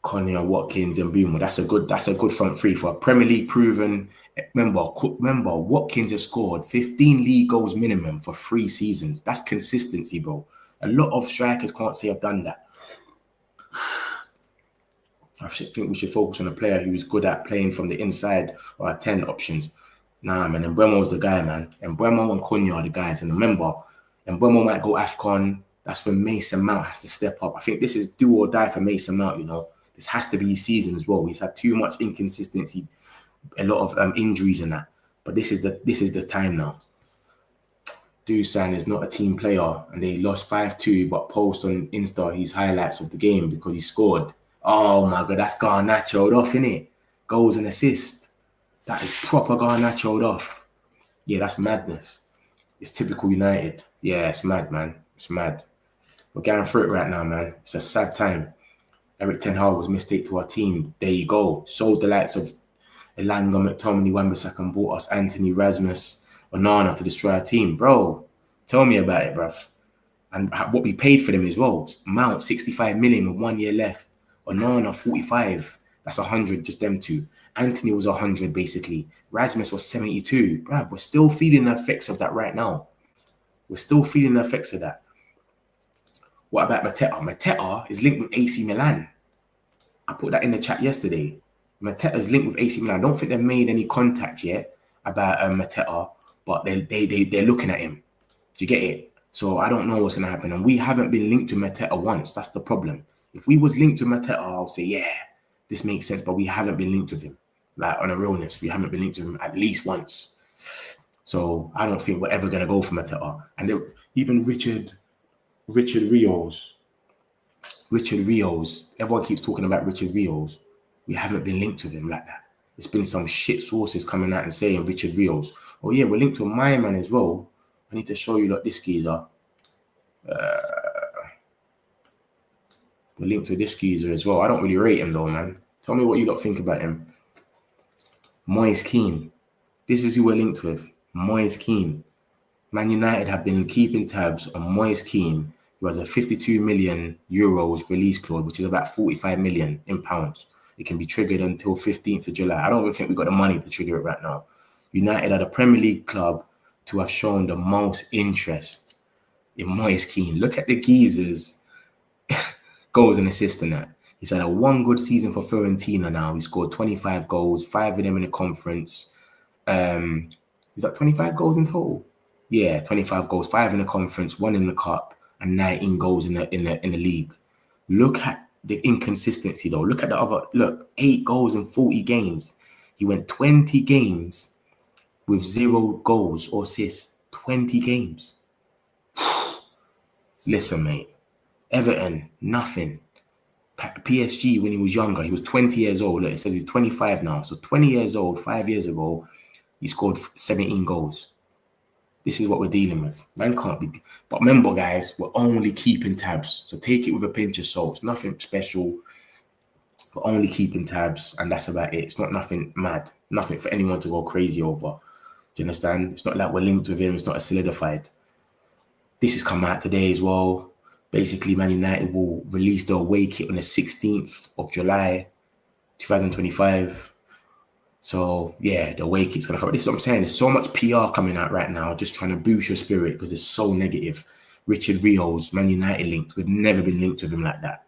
Ollie Watkins and Mbeumo, that's a good front three for a Premier League proven. Remember, Watkins has scored 15 league goals minimum for 3 seasons. That's consistency, bro. A lot of strikers can't say I've done that. I think we should focus on a player who is good at playing from the inside or at 10 options. Nah, man, Mbeumo's the guy, man. Mbeumo and Cunha are the guys. And remember, Mbeumo might go AFCON. That's when Mason Mount has to step up. I think this is do or die for Mason Mount, you know. This has to be his season as well. He's had too much inconsistency, a lot of injuries and that. But this is the time now. Dusan is not a team player, and they lost 5-2, but post on Insta his highlights of the game because he scored. Oh my God, that's Garnacho'd off, innit? Goals and assists. That is proper Garnacho'd off. Yeah, that's madness. It's typical United. Yeah, it's mad, man. It's mad. We're going through it right now, man. It's a sad time. Eric Ten Hag was a mistake to our team. There you go. Sold the likes of Elanga, McTominay, Wan-Bissaka, and bought us Anthony, Rasmus, Onana to destroy our team. Bro, tell me about it, bruv. And what we paid for them as well. Mount, 65 million with 1 year left. Onana, 45. That's 100, just them two. Anthony was 100, basically. Rasmus was 72. Bruv, we're still feeling the effects of that right now. We're still feeling the effects of that. What about Mateta? Mateta is linked with AC Milan. I put that in the chat yesterday. Mateta is linked with AC Milan. I don't think they've made any contact yet about Mateta, but they're looking at him. Do you get it? So I don't know what's going to happen. And we haven't been linked to Mateta once. That's the problem. If we was linked to Mateta, I'll say, yeah, this makes sense. But we haven't been linked with him. Like, on a realness, we haven't been linked to him at least once. So I don't think we're ever going to go for Mateta. And even Richard Rios. Everyone keeps talking about Richard Rios. We haven't been linked with him like that. It's been some shit sources coming out and saying Richard Rios. Oh yeah, we're linked to my man as well. I need to show you this geezer. We're linked to this geezer as well. I don't really rate him though, man. Tell me what you lot think about him. Moise Kean. This is who we're linked with. Moise Kean. Man United have been keeping tabs on Moise Kean, who has a 52 million euros release clause, which is about 45 million in pounds. It can be triggered until 15th of July. I don't even think we've got the money to trigger it right now. United are the Premier League club to have shown the most interest in Moise Kean. Look at the geezers goals and assists in that. He's had a 1 good season for Fiorentina now. He scored 25 goals, 5 of them in the conference. Is that 25 goals in total? Yeah, 25 goals, 5 in the conference, 1 in the cup, and 19 goals in the league. Look at the inconsistency though. Look at the other. Look, 8 goals in 40 games. He went 20 games with 0 goals or assists. 20 games. Listen, mate. Everton, nothing. PSG, when he was younger, he was 20 years old. Look, it says he's 25 now. So 20 years old, 5 years ago, he scored 17 goals. This is what we're dealing with. Man can't be. But remember, guys, we're only keeping tabs. So take it with a pinch of salt. It's nothing special. We're only keeping tabs, and that's about it. It's not nothing mad. Nothing for anyone to go crazy over. Do you understand? It's not like we're linked with him. It's not a solidified. This has come out today as well. Basically, Man United will release the away kit on the 16th of July, 2025. So, yeah, the away kit's going to come. This is what I'm saying. There's so much PR coming out right now, just trying to boost your spirit because it's so negative. Richard Rios, Man United linked. We've never been linked with him like that.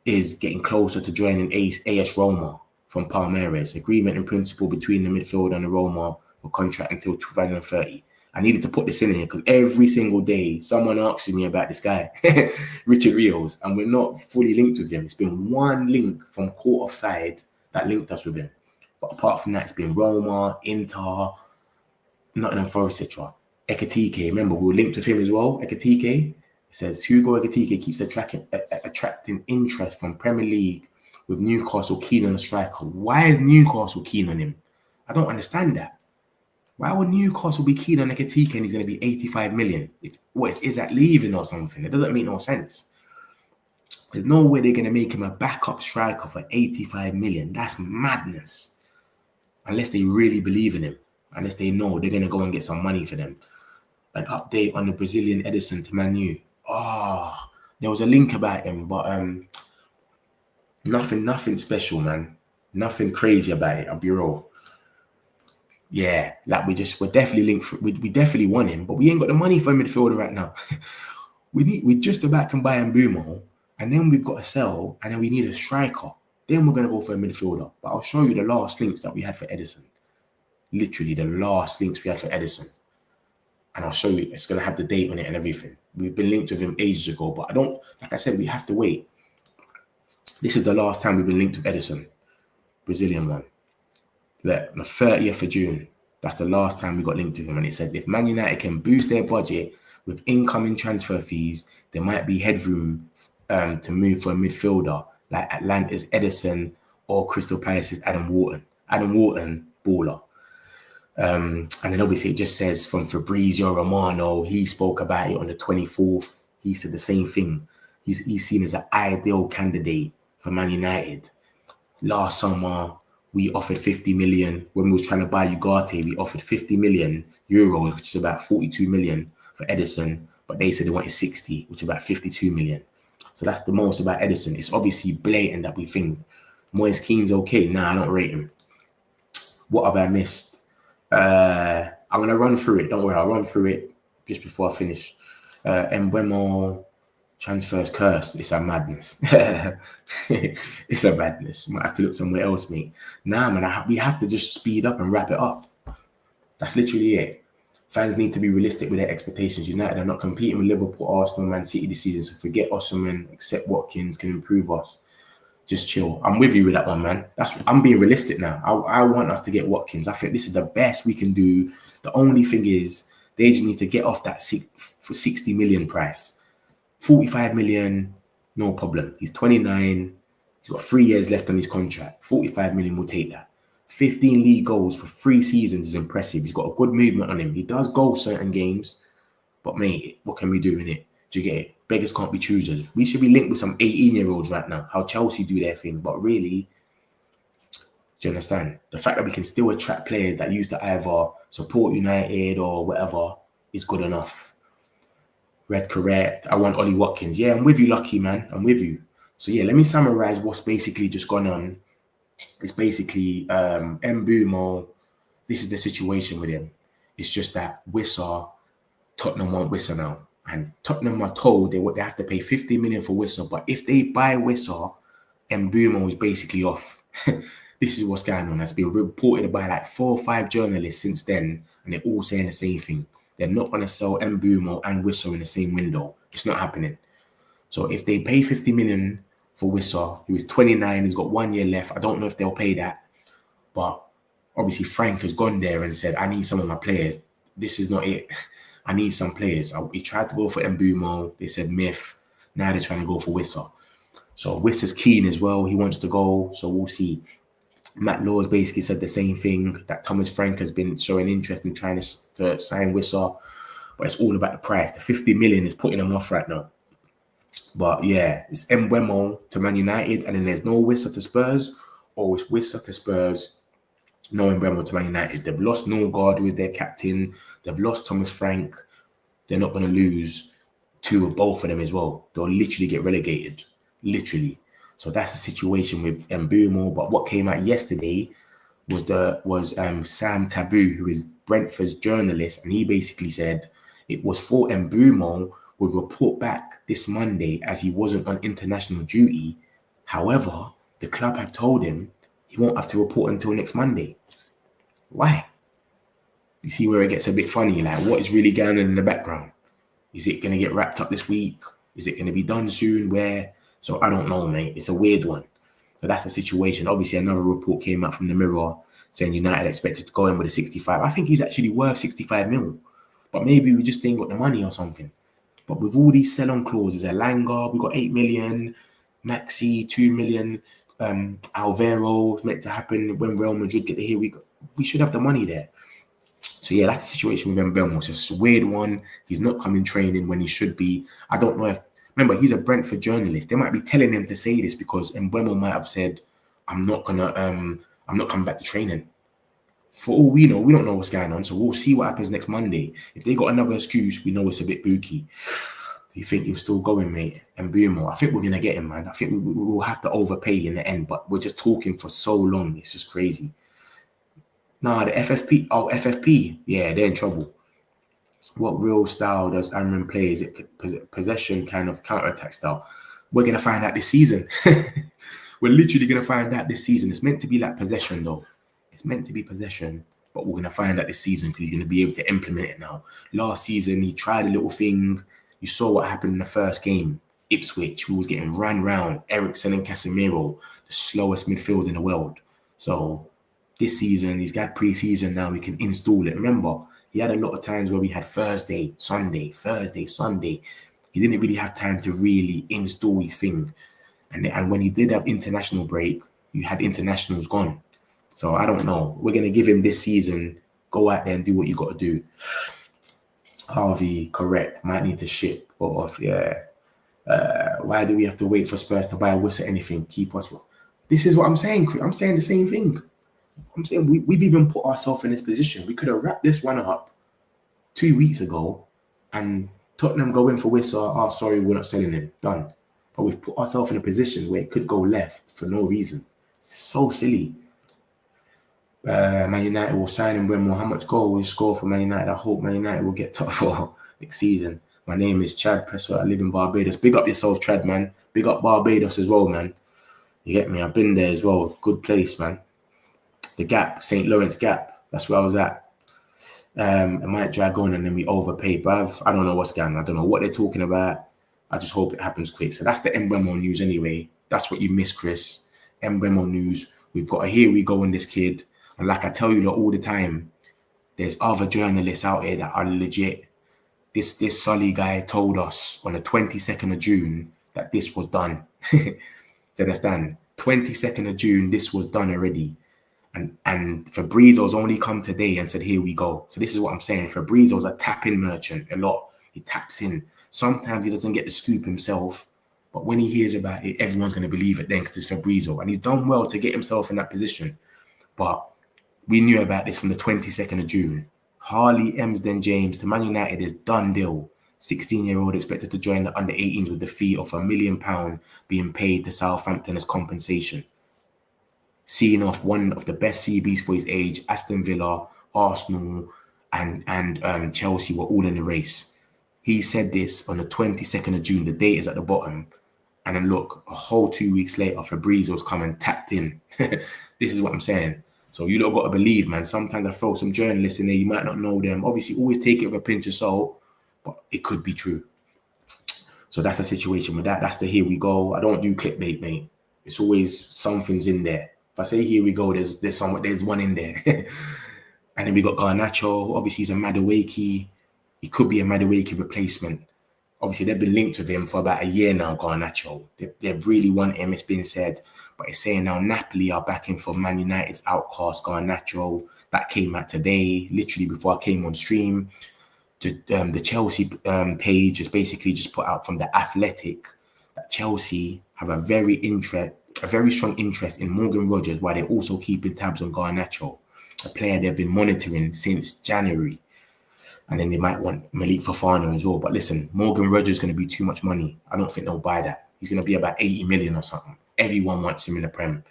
Is getting closer to joining AS Roma from Palmeiras. Agreement in principle between the midfield and the Roma for contract until 2030. I needed to put this in here because every single day someone asks me about this guy, Richard Rios, and we're not fully linked with him. It's been one link from Court Offside that linked us with him. But apart from that, it's been Roma, Inter, Nottingham Forest, etc. Ekitike, remember, we were linked with him as well. Ekitike, it says, Hugo Ekitike keeps attracting interest from Premier League with Newcastle keen on a striker. Why is Newcastle keen on him? I don't understand that. Why would Newcastle be keen on Ekitike and he's going to be 85 million? Is that leaving or something? It doesn't make no sense. There's no way they're going to make him a backup striker for 85 million. That's madness. Unless they really believe in him. Unless they know they're going to go and get some money for them. An update on the Brazilian Edison to Man U. There was a link about him, but nothing special, man. Nothing crazy about it, I'll be real. Yeah, like we're definitely linked. We definitely want him, but we ain't got the money for a midfielder right now. we just about can buy Mbeumo, and then we've got to sell, and then we need a striker. Then we're going to go for a midfielder. But I'll show you the last links that we had for Edison. Literally the last links we had for Edison. And I'll show you, it's going to have the date on it and everything. We've been linked with him ages ago, but like I said, we have to wait. This is the last time we've been linked with Edison. Brazilian one. Look, the 30th of June. That's the last time we got linked with him. And it said, if Man United can boost their budget with incoming transfer fees, there might be headroom to move for a midfielder like Atlanta's Edison or Crystal Palace's Adam Wharton. Adam Wharton, baller. And then obviously it just says from Fabrizio Romano, he spoke about it on the 24th. He said the same thing. He's seen as an ideal candidate for Man United. Last summer, we offered 50 million. When we was trying to buy Ugarte, we offered 50 million euros, which is about 42 million for Edison. But they said they wanted 60, which is about 52 million. So that's the most about Edison. It's obviously blatant that we think Moise Kean's okay. Nah, I don't rate him. What have I missed? I'm going to run through it. Don't worry, I'll run through it just before I finish. Mbeumo transfers cursed. It's a madness. It's a madness. Might have to look somewhere else, mate. Nah, man, we have to just speed up and wrap it up. That's literally it. Fans need to be realistic with their expectations. United are not competing with Liverpool, Arsenal, Man City this season, so forget Osimhen, accept Watkins can improve us. Just chill. I'm with you with that one, man. I'm being realistic now. I want us to get Watkins. I think this is the best we can do. The only thing is they just need to get off that for 60 million price. 45 million, no problem. He's 29. He's got 3 years left on his contract. 45 million, we'll take that. 15 league goals for 3 seasons is impressive. He's got a good movement on him. He does goal certain games. But, mate, what can we do in it? Do you get it? Beggars can't be choosers. We should be linked with some 18-year-olds right now. How Chelsea do their thing. But really, do you understand? The fact that we can still attract players that used to either support United or whatever is good enough. Red correct. I want Ollie Watkins. Yeah, I'm with you, Lucky, man. I'm with you. So, yeah, let me summarize what's basically just gone on. It's basically Mbeumo. This is the situation with him. It's just that Tottenham want Wissa now. And Tottenham are told they have to pay 50 million for Wissa. But if they buy Wissa, Mbeumo is basically off. This is what's going on. It's been reported by like 4 or 5 journalists since then. And they're all saying the same thing. They're not going to sell Mbeumo and Wissa in the same window. It's not happening. So if they pay 50 million for Wissa, who is 29, he's got 1 year left. I don't know if they'll pay that. But obviously Frank has gone there and said, I need some of my players. This is not it. I need some players. He tried to go for Mbeumo. They said myth. Now they're trying to go for Wissa. So Wissa's keen as well. He wants to go. So we'll see. Matt Laws basically said the same thing, that Thomas Frank has been showing interest in trying to sign Wissa. But it's all about the price. The 50 million is putting them off right now. But yeah, it's Mbeumo to Man United, and then there's no Wissa to Spurs, or it's Wissa to Spurs, no Mbeumo to Man United. They've lost Norgard, who is their captain. They've lost Thomas Frank. They're not going to lose 2 of both of them as well. They'll literally get relegated, literally. So that's the situation with Mbeumo. But what came out yesterday was Sam Taboo, who is Brentford's journalist, and he basically said it was for Mbeumo would report back this Monday as he wasn't on international duty. However, the club have told him he won't have to report until next Monday. Why? You see where it gets a bit funny, like what is really going on in the background? Is it going to get wrapped up this week? Is it going to be done soon? Where? So I don't know, mate. It's a weird one. So that's the situation. Obviously, another report came out from the Mirror saying United expected to go in with a 65. I think he's actually worth 65 mil. But maybe we just ain't got the money or something. But with all these sell-on clauses, Elanga, we got 8 million, Maxi, 2 million, Alvaro is meant to happen when Real Madrid get here. We should have the money there. So yeah, that's the situation with Mbeumo. It's just a weird one. He's not coming training when he should be. I don't know if, remember, he's a Brentford journalist. They might be telling him to say this because Mbeumo might have said, I'm not coming back to training. For all we know, we don't know what's going on. So we'll see what happens next Monday. If they got another excuse, we know it's a bit booky. Do you think he'll still going, mate? And Mbeumo, I think we're going to get him, man. I think we will have to overpay in the end, but we're just talking for so long. It's just crazy. Nah, the FFP. Oh, FFP. Yeah, they're in trouble. What real style does Amrin play? Is it possession kind of counter-attack style? We're going to find out this season. We're literally going to find out this season. It's meant to be like possession, though. It's meant to be possession, but we're going to find out this season because he's going to be able to implement it now. Last season, he tried a little thing. You saw what happened in the first game. Ipswich, who was getting run round. Eriksen and Casemiro, the slowest midfield in the world. So this season, he's got pre-season now. We can install it. Remember, he had a lot of times where we had Thursday, Sunday. He didn't really have time to really install his thing. And when he did have international break, you had internationals gone. So I don't know. We're going to give him this season. Go out there and do what you got to do. Harvey, correct. Might need to ship off. Yeah. Why do we have to wait for Spurs to buy us or anything? Keep us. This is what I'm saying. I'm saying the same thing. I'm saying we've even put ourselves in this position. We could have wrapped this one up 2 weeks ago and Tottenham go in for Wissa. Oh, sorry, we're not selling him. Done. But we've put ourselves in a position where it could go left for no reason. So silly. Man United will sign Mbeumo. How much goal will you score for Man United? I hope Man United will get top 4 next season. My name is Chad Presser. I live in Barbados. Big up yourself, Chad, man. Big up Barbados as well, man. You get me? I've been there as well. Good place, man. The Gap, St. Lawrence Gap. That's where I was at. I might drag on and then we overpay, bruv. I don't know what's going on. I don't know what they're talking about. I just hope it happens quick. So that's the Mbeumo news anyway. That's what you missed, Chris. Mbeumo news. We've got a here we go on this kid. And like I tell you all the time, there's other journalists out here that are legit. This Sully guy told us on the 22nd of June that this was done. Do you understand? 22nd of June, this was done already. And Fabrizio's only come today and said, here we go. So this is what I'm saying. Fabrizio's a tap-in merchant a lot. He taps in. Sometimes he doesn't get the scoop himself. But when he hears about it, everyone's going to believe it then because it's Fabrizio. And he's done well to get himself in that position. But we knew about this from the 22nd of June. Harley Emsden James to Man United is done deal. 16-year-old expected to join the under-18s with the fee of £1 million being paid to Southampton as compensation. Seeing off one of the best CBs for his age, Aston Villa, Arsenal, and Chelsea were all in the race. He said this on the 22nd of June. The date is at the bottom. And then look, a whole 2 weeks later, Fabrizio's come and tapped in. This is what I'm saying. So you lot got to believe, man. Sometimes I throw some journalists in there. You might not know them. Obviously, always take it with a pinch of salt, but it could be true. So that's the situation with that. That's the here we go. I don't do clickbait, mate. It's always something's in there. If I say here we go, there's one in there. And then we got Garnacho. Obviously, he's a Madueke. He could be a Madueke replacement. Obviously, they've been linked with him for about a year now, Garnacho. They really want him, it's been said. But it's saying now Napoli are backing for Man United's outcast Garnacho. That came out today, literally before I came on stream. The Chelsea page has basically just put out from The Athletic that Chelsea have a very strong interest in Morgan Rogers, while they're also keeping tabs on Garnacho, a player they've been monitoring since January. And then they might want Malik Fofana as well. But listen, Morgan Rogers is going to be too much money. I don't think they'll buy that. He's going to be about 80 million or something. Everyone wants him in the Prem.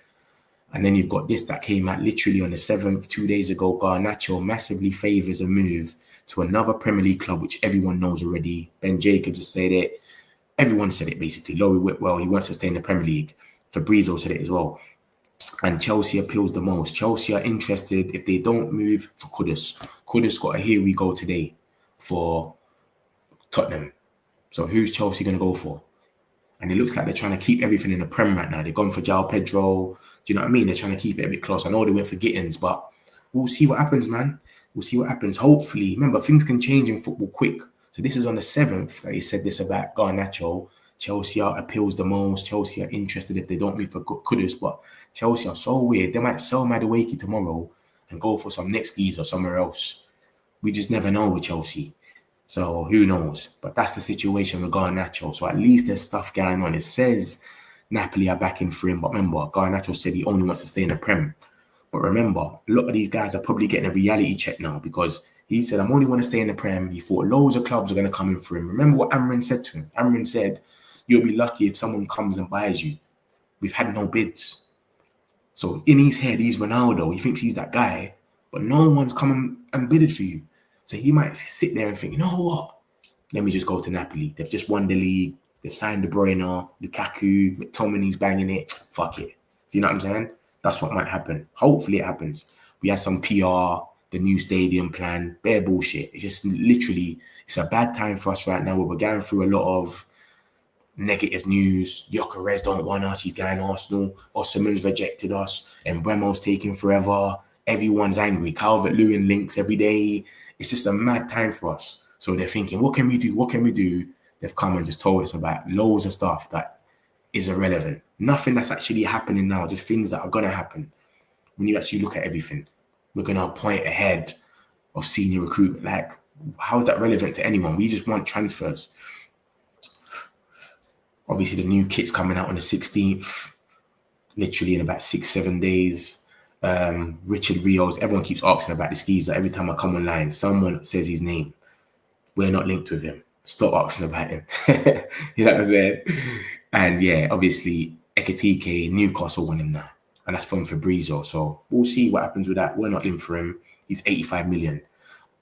And then you've got this that came out literally on the 7th, 2 days ago. Garnacho massively favours a move to another Premier League club, which everyone knows already. Ben Jacobs has said it. Everyone said it basically. Laurie Whitwell, he wants to stay in the Premier League. Fabrizio said it as well. And Chelsea appeals the most. Chelsea are interested if they don't move for Kudus. Kudus got a here we go today for Tottenham. So who's Chelsea going to go for? And it looks like they're trying to keep everything in the Prem right now. They've gone for João Pedro. Do you know what I mean? They're trying to keep it a bit close. I know they went for Gittins, but we'll see what happens, man. We'll see what happens. Hopefully, remember, things can change in football quick. So this is on the 7th that he said this about Garnacho. Chelsea appeals the most. Chelsea are interested if they don't move for Kudus, but Chelsea are so weird. They might sell Madueke tomorrow and go for some next geezer or somewhere else. We just never know with Chelsea. So who knows? But that's the situation with Garnacho. So at least there's stuff going on. It says Napoli are backing for him. But remember, Garnacho said he only wants to stay in the Prem. But remember, a lot of these guys are probably getting a reality check now because he said, I'm only want to stay in the Prem. He thought loads of clubs are going to come in for him. Remember what Amrin said to him? Amrin said, you'll be lucky if someone comes and buys you. We've had no bids. So in his head, he's Ronaldo. He thinks he's that guy. But no one's come and bidded for you. So he might sit there and think, you know what? Let me just go to Napoli. They've just won the league. They've signed De Bruyne, Lukaku, McTominay's banging it. Fuck it. Do you know what I'm saying? That's what might happen. Hopefully it happens. We have some PR, the new stadium plan, bare bullshit. It's just literally, it's a bad time for us right now where we're going through a lot of negative news. Gyokeres don't want us. He's going Arsenal. Osimhen's rejected us. And Mbeumo's taking forever. Everyone's angry. Calvert-Lewin links every day. It's just a mad time for us. So they're thinking, what can we do? What can we do? They've come and just told us about loads of stuff that is irrelevant. Nothing that's actually happening now, just things that are going to happen. When you actually look at everything, we're going to point ahead of senior recruitment. Like, how is that relevant to anyone? We just want transfers. Obviously, the new kit's coming out on the 16th, literally in about 6-7 days. Richard Rios, everyone keeps asking about this geezer. Every time I come online, someone says his name. We're not linked with him. Stop asking about him. You know what I'm saying? And yeah, obviously, Ekitike, Newcastle won him now. And that's from Fabrizio. So we'll see what happens with that. We're not in for him. He's 85 million.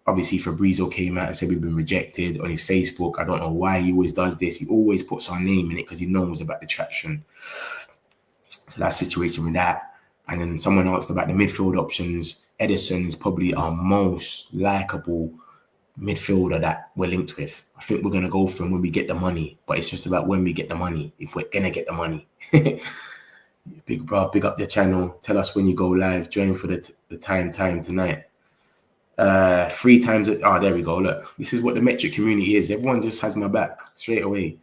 Obviously, Fabrizio came out and said we've been rejected on his Facebook. I don't know why he always does this. He always puts our name in it because he knows about the traction. So that's the situation with that. And then someone asked about the midfield options. Edison is probably our most likable midfielder that we're linked with. I think we're going to go for him when we get the money. But it's just about when we get the money, if we're going to get the money. Big bro, big up the channel. Tell us when you go live. Join for the time tonight. 3 times. There we go. Look, this is what the metric community is. Everyone just has my back straight away.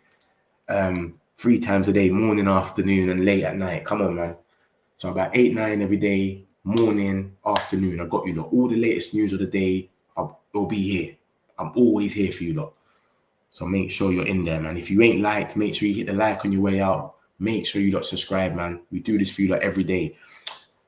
3 times a day, morning, afternoon, and late at night. Come on, man. So about 8-9 every day, morning, afternoon. I got you lot. All the latest news of the day, it'll be here. I'm always here for you lot. So make sure you're in there, man. If you ain't liked, make sure you hit the like on your way out. Make sure you lot subscribe, man. We do this for you lot every day.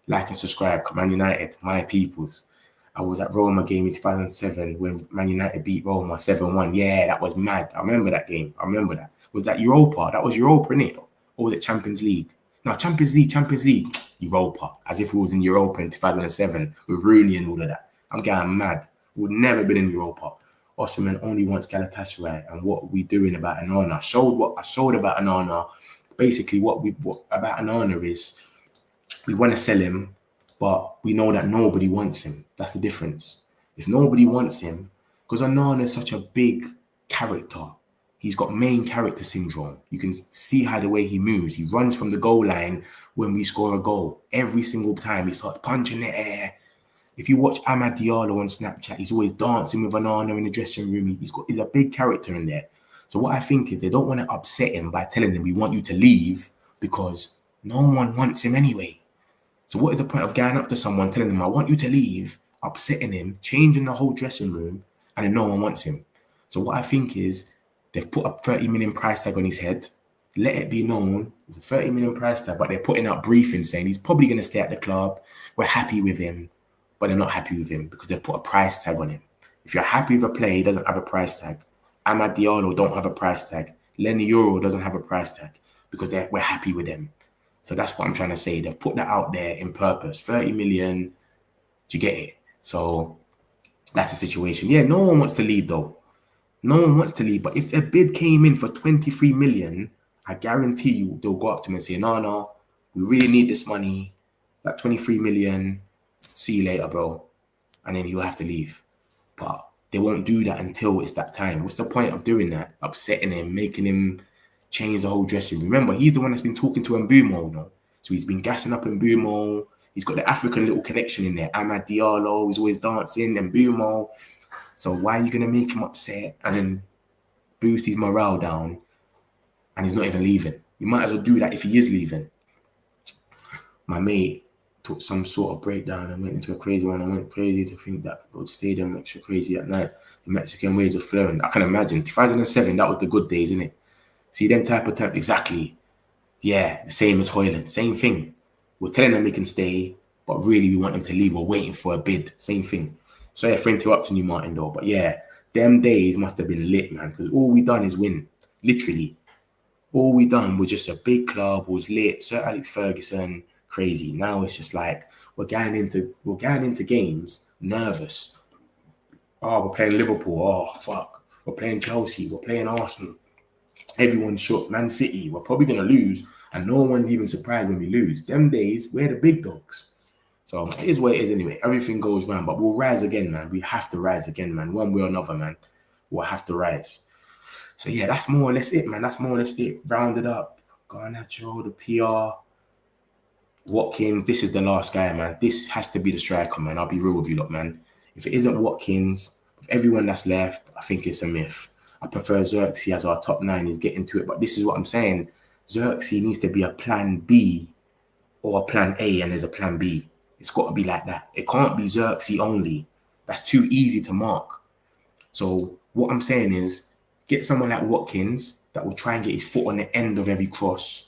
Like and subscribe. Man United, my peoples. I was at Roma game in 2007 when Man United beat Roma 7-1. Yeah, that was mad. I remember that game. I remember that. Was that Europa? That was Europa, innit? Or was it Champions League? No, Champions League. Europa. As if it was in Europa in 2007 with Rooney and all of that. I'm getting mad. We've never been in Europa. Osimhen only wants Galatasaray. And what we doing about Onana? I showed about Onana. Basically, what about Onana is we want to sell him, but we know that nobody wants him. That's the difference. If nobody wants him, because Onana is such a big character. He's got main character syndrome. You can see how the way he moves. He runs from the goal line when we score a goal. Every single time he starts punching the air. If you watch Amad Diallo on Snapchat, he's always dancing with Onana in the dressing room. He's a big character in there. So what I think is they don't want to upset him by telling him we want you to leave because no one wants him anyway. So what is the point of going up to someone telling him I want you to leave, upsetting him, changing the whole dressing room, and then no one wants him? So what I think is they've put a 30 million price tag on his head. Let it be known, 30 million price tag, but they're putting out briefings saying he's probably going to stay at the club. We're happy with him, but they're not happy with him because they've put a price tag on him. If you're happy with a player, he doesn't have a price tag. Amad Diallo don't have a price tag. Lenny Euro doesn't have a price tag because we're happy with them. So that's what I'm trying to say. They've put that out there in purpose. 30 million, do you get it? So that's the situation. Yeah, no one wants to leave though. No one wants to leave. But if a bid came in for 23 million, I guarantee you they'll go up to him and say, no, we really need this money. That 23 million, see you later, bro. And then he'll have to leave. But they won't do that until it's that time. What's the point of doing that? Upsetting him, making him change the whole dressing room. Remember, he's the one that's been talking to Mbeumo, you know? So he's been gassing up Mbeumo. He's got the African little connection in there. Amad Diallo is always dancing, Mbeumo. So why are you going to make him upset and then boost his morale down and he's not even leaving? You might as well do that if he is leaving. My mate took some sort of breakdown and went into a crazy one. I went crazy to think that go to stadium makes you crazy at night. The Mexican ways of flowing. I can imagine. 2007, that was the good days, innit? See them type of time. Exactly. Yeah, the same as Højlund. Same thing. We're telling them we can stay, but really we want them to leave. We're waiting for a bid. Same thing. Sorry for interrupting you, Martin, though. But yeah, them days must have been lit, man. Because all we done is win. Literally. All we done was just a big club, was lit. Sir Alex Ferguson, crazy. Now it's just like we're going into games nervous. Oh, we're playing Liverpool. Oh, fuck. We're playing Chelsea. We're playing Arsenal. Everyone's shook. Man City. We're probably going to lose. And no one's even surprised when we lose. Them days, we're the big dogs. So it is what it is anyway. Everything goes round. But we'll rise again, man. We have to rise again, man. One way or another, man. We'll have to rise. So yeah, that's more or less it, man. That's more or less it. Rounded up. Garnacho, the PR. Watkins. This is the last guy, man. This has to be the striker, man. I'll be real with you lot, man. If it isn't Watkins, with everyone that's left, I think it's a myth. I prefer Zirkzee as our top 9. He's getting to it. But this is what I'm saying. Zirkzee needs to be a plan B or a plan A, and there's a plan B. It's got to be like that. It can't be Zirkzee only. That's too easy to mark. So what I'm saying is get someone like Watkins that will try and get his foot on the end of every cross.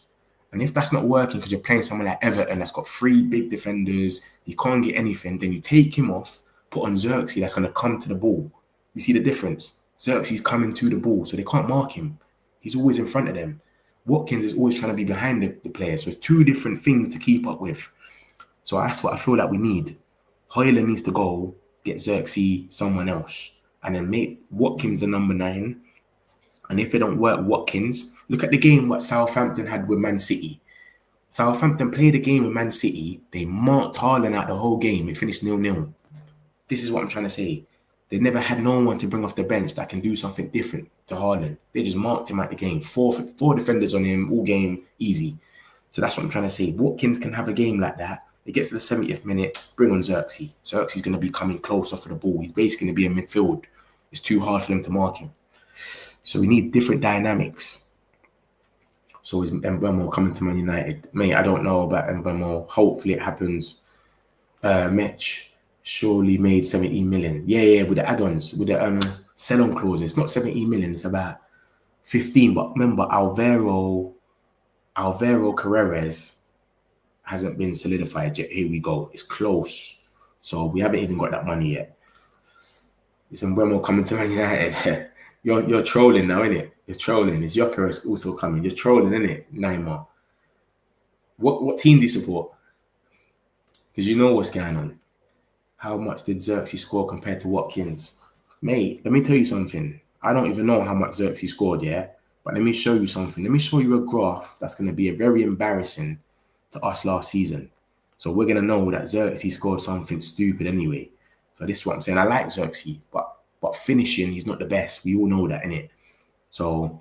And if that's not working because you're playing someone like Everton that's got 3 big defenders, he can't get anything, then you take him off, put on Zirkzee that's going to come to the ball. You see the difference? Zirkzee's coming to the ball, so they can't mark him. He's always in front of them. Watkins is always trying to be behind the players. So it's 2 different things to keep up with. So that's what I feel like we need. Højlund needs to go, get Zirkzee, someone else. And then make Watkins the number 9. And if it don't work, Watkins, look at the game what Southampton had with Man City. Southampton played a game with Man City. They marked Haaland out the whole game. It finished 0-0. This is what I'm trying to say. They never had no one to bring off the bench that can do something different to Haaland. They just marked him out the game. Four defenders on him, all game, easy. So that's what I'm trying to say. Watkins can have a game like that. It gets to the 70th minute, bring on Zirkzee. Zirkzee's going to be coming close off of the ball. He's basically going to be in midfield. It's too hard for them to mark him. So we need different dynamics. So is Mbeumo coming to Man United? Mate, I don't know about Mbeumo. Hopefully it happens. Mitch surely made 17 million. Yeah, with the add-ons, with the sell-on clause. It's not 17 million, it's about 15. But remember, Alvaro Carreras hasn't been solidified yet. Here we go. It's close. So we haven't even got that money yet. It's Mbeumo coming to Man United. You're trolling now, innit? You're trolling. Is gyokeres also coming? You're trolling, innit, Neymar? What team do you support? Because you know what's going on. How much did Zirkzee score compared to Watkins? Mate, let me tell you something. I don't even know how much Zirkzee scored, yeah? But let me show you something. Let me show you a graph that's going to be very embarrassing to us last season. So we're going to know that Zirkzee scored something stupid anyway. So this is what I'm saying. I like Zirkzee, but finishing, he's not the best. We all know that, innit? So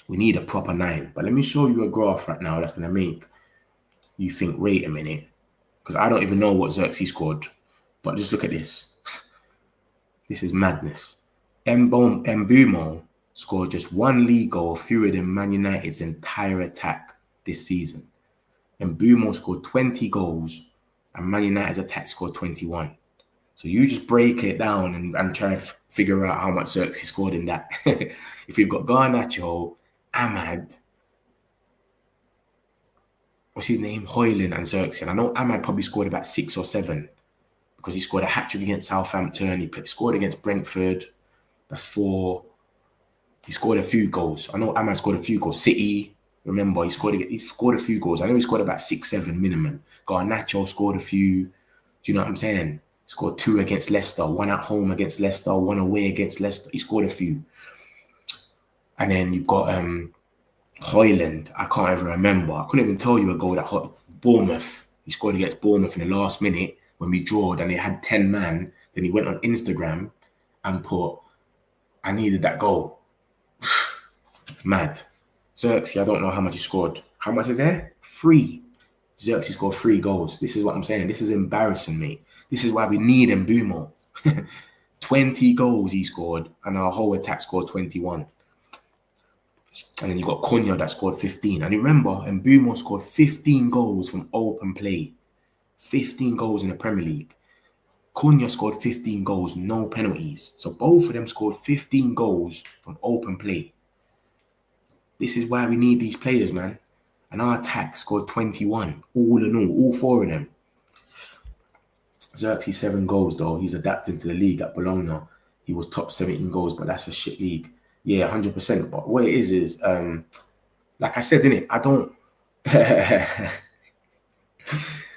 we need a proper 9. But let me show you a graph right now that's going to make you think, wait a minute. Because I don't even know what Zirkzee scored. But just look at this. This is madness. Mbeumo scored just 1 league goal fewer than Man United's entire attack this season. Mbeumo scored 20 goals and Man United's attack scored 21. So you just break it down and try to figure out how much Zirkzee scored in that. If you've got Garnacho, Ahmad, what's his name? Højlund and Zirkzee. And I know Ahmad probably scored about 6 or 7 because he scored a hat-trick against Southampton. He scored against Brentford. That's 4. He scored a few goals. I know Ahmad scored a few goals. City, remember, he scored a few goals. I know he scored about 6, 7 minimum. Garnacho scored a few. Do you know what I'm saying? Scored 2 against Leicester, 1 at home against Leicester, 1 away against Leicester. He scored a few. And then you've got Højlund. I can't even remember. I couldn't even tell you a goal that Bournemouth. He scored against Bournemouth in the last minute when we drawed and they had 10 man. Then he went on Instagram and put, I needed that goal. Mad. Zirkzee, I don't know how much he scored. How much is there? 3. Zirkzee scored 3 goals. This is what I'm saying. This is embarrassing, mate. This is why we need Mbeumo. 20 goals he scored, and our whole attack scored 21. And then you got Cunha that scored 15. And remember, Mbeumo scored 15 goals from open play. 15 goals in the Premier League. Cunha scored 15 goals, no penalties. So both of them scored 15 goals from open play. This is why we need these players, man. And our attack scored 21, all in all 4 of them. Zirkzee 7 goals, though. He's adapting to the league at Bologna. He was top 17 goals, but that's a shit league. Yeah, 100%. But what it is, like I said, innit, I don't...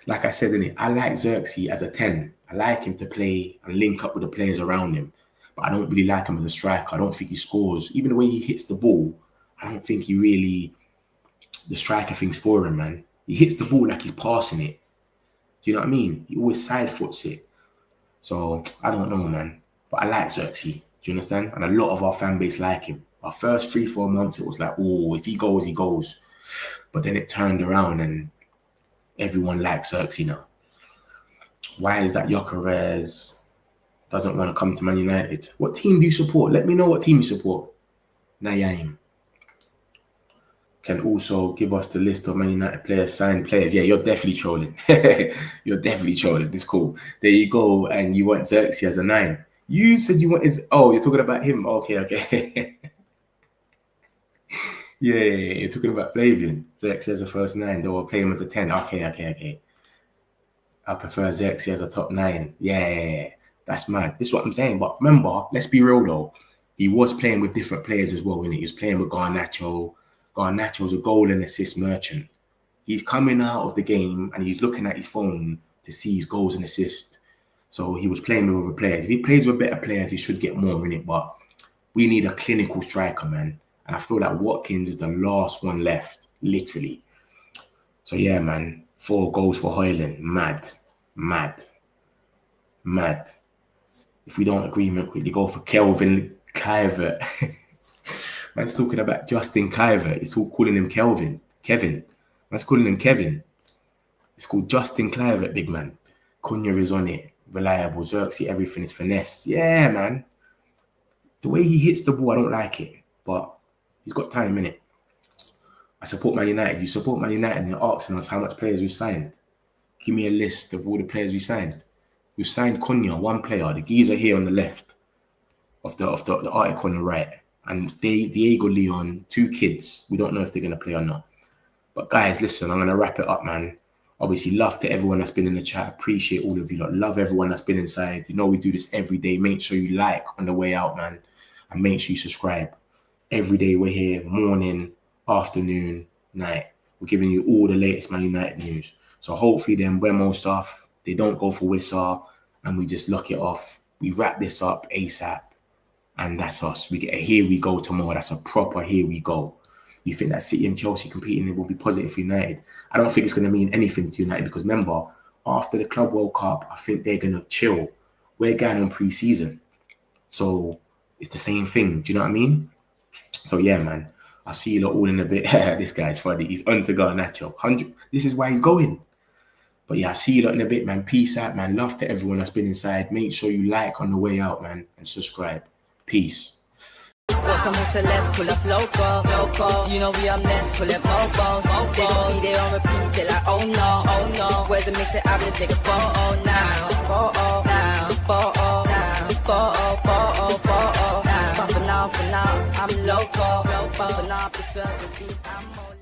like I said, innit, I like Zirkzee as a 10. I like him to play and link up with the players around him. But I don't really like him as a striker. I don't think he scores. Even the way he hits the ball, I don't think he really... The striker thing's for him, man. He hits the ball like he's passing it. Do you know what I mean? He always side foots it. So, I don't know, man. But I like Zirkzee. Do you understand? And a lot of our fan base like him. Our first 3-4 months, it was like, oh, if he goes, he goes. But then it turned around and everyone likes Zirkzee now. Why is that gyokeres doesn't want to come to Man United? What team do you support? Let me know what team you support. Nayaim. Can also give us the list of Man United players, signed players. Yeah, you're definitely trolling. You're definitely trolling. It's cool. There you go. And you want Zirkzee as a 9. You said you want his... Oh, you're talking about him. Okay. yeah, you're talking about Flavian. Zirkzee as a first 9. Though I'll play him as a 10. Okay. I prefer Zirkzee as a top 9. Yeah. That's mad. This is what I'm saying. But remember, let's be real though. He was playing with different players as well, innit? He was playing with Garnacho. Garnacho's a goal and assist merchant. He's coming out of the game and he's looking at his phone to see his goals and assists. So he was playing with other players. If he plays with better players, he should get more in it. But we need a clinical striker, man. And I feel like Watkins is the last one left, literally. So yeah, man. 4 goals for Højlund. Mad. If we don't agree, man, quickly go for Kelvin Kluivert. Man's talking about Justin Kluivert. It's all calling him Kevin. Man's calling him Kevin. It's called Justin Kluivert, big man. Cunha is on it. Reliable. Zirkzee, everything is finesse. Yeah, man. The way he hits the ball, I don't like it. But he's got time, innit? I support Man United. You support Man United and you're asking us how much players we've signed. Give me a list of all the players we signed. We've signed Cunha, 1 player. The geezer here on the left of the article on the right. And Diego Leon, 2 kids. We don't know if they're going to play or not. But guys, listen, I'm going to wrap it up, man. Obviously, love to everyone that's been in the chat. Appreciate all of you. Love everyone that's been inside. You know we do this every day. Make sure you like on the way out, man. And make sure you subscribe. Every day we're here, morning, afternoon, night. We're giving you all the latest Man United news. So hopefully them Mbeumo stuff, they don't go for whistle and we just lock it off. We wrap this up ASAP. And that's us. We get a here we go tomorrow. That's a proper here we go. You think that City and Chelsea competing, it will be positive for United? I don't think it's going to mean anything to United because remember, after the Club World Cup, I think they're going to chill. We're going on pre-season. So it's the same thing. Do you know what I mean? So yeah, man. I'll see you lot all in a bit. This guy's funny. He's on to Garnacho. 100. This is why he's going. But yeah, I'll see you lot in a bit, man. Peace out, man. Love to everyone that's been inside. Make sure you like on the way out, man. And subscribe. Peace. Got some celebs pull up local. You know we are next, pull up mobos. They gon' be there on repeat, they're like, oh no. Where's the mix it up, let's take a photo now. But for now, I'm local. For now, preserve the beat, I'm on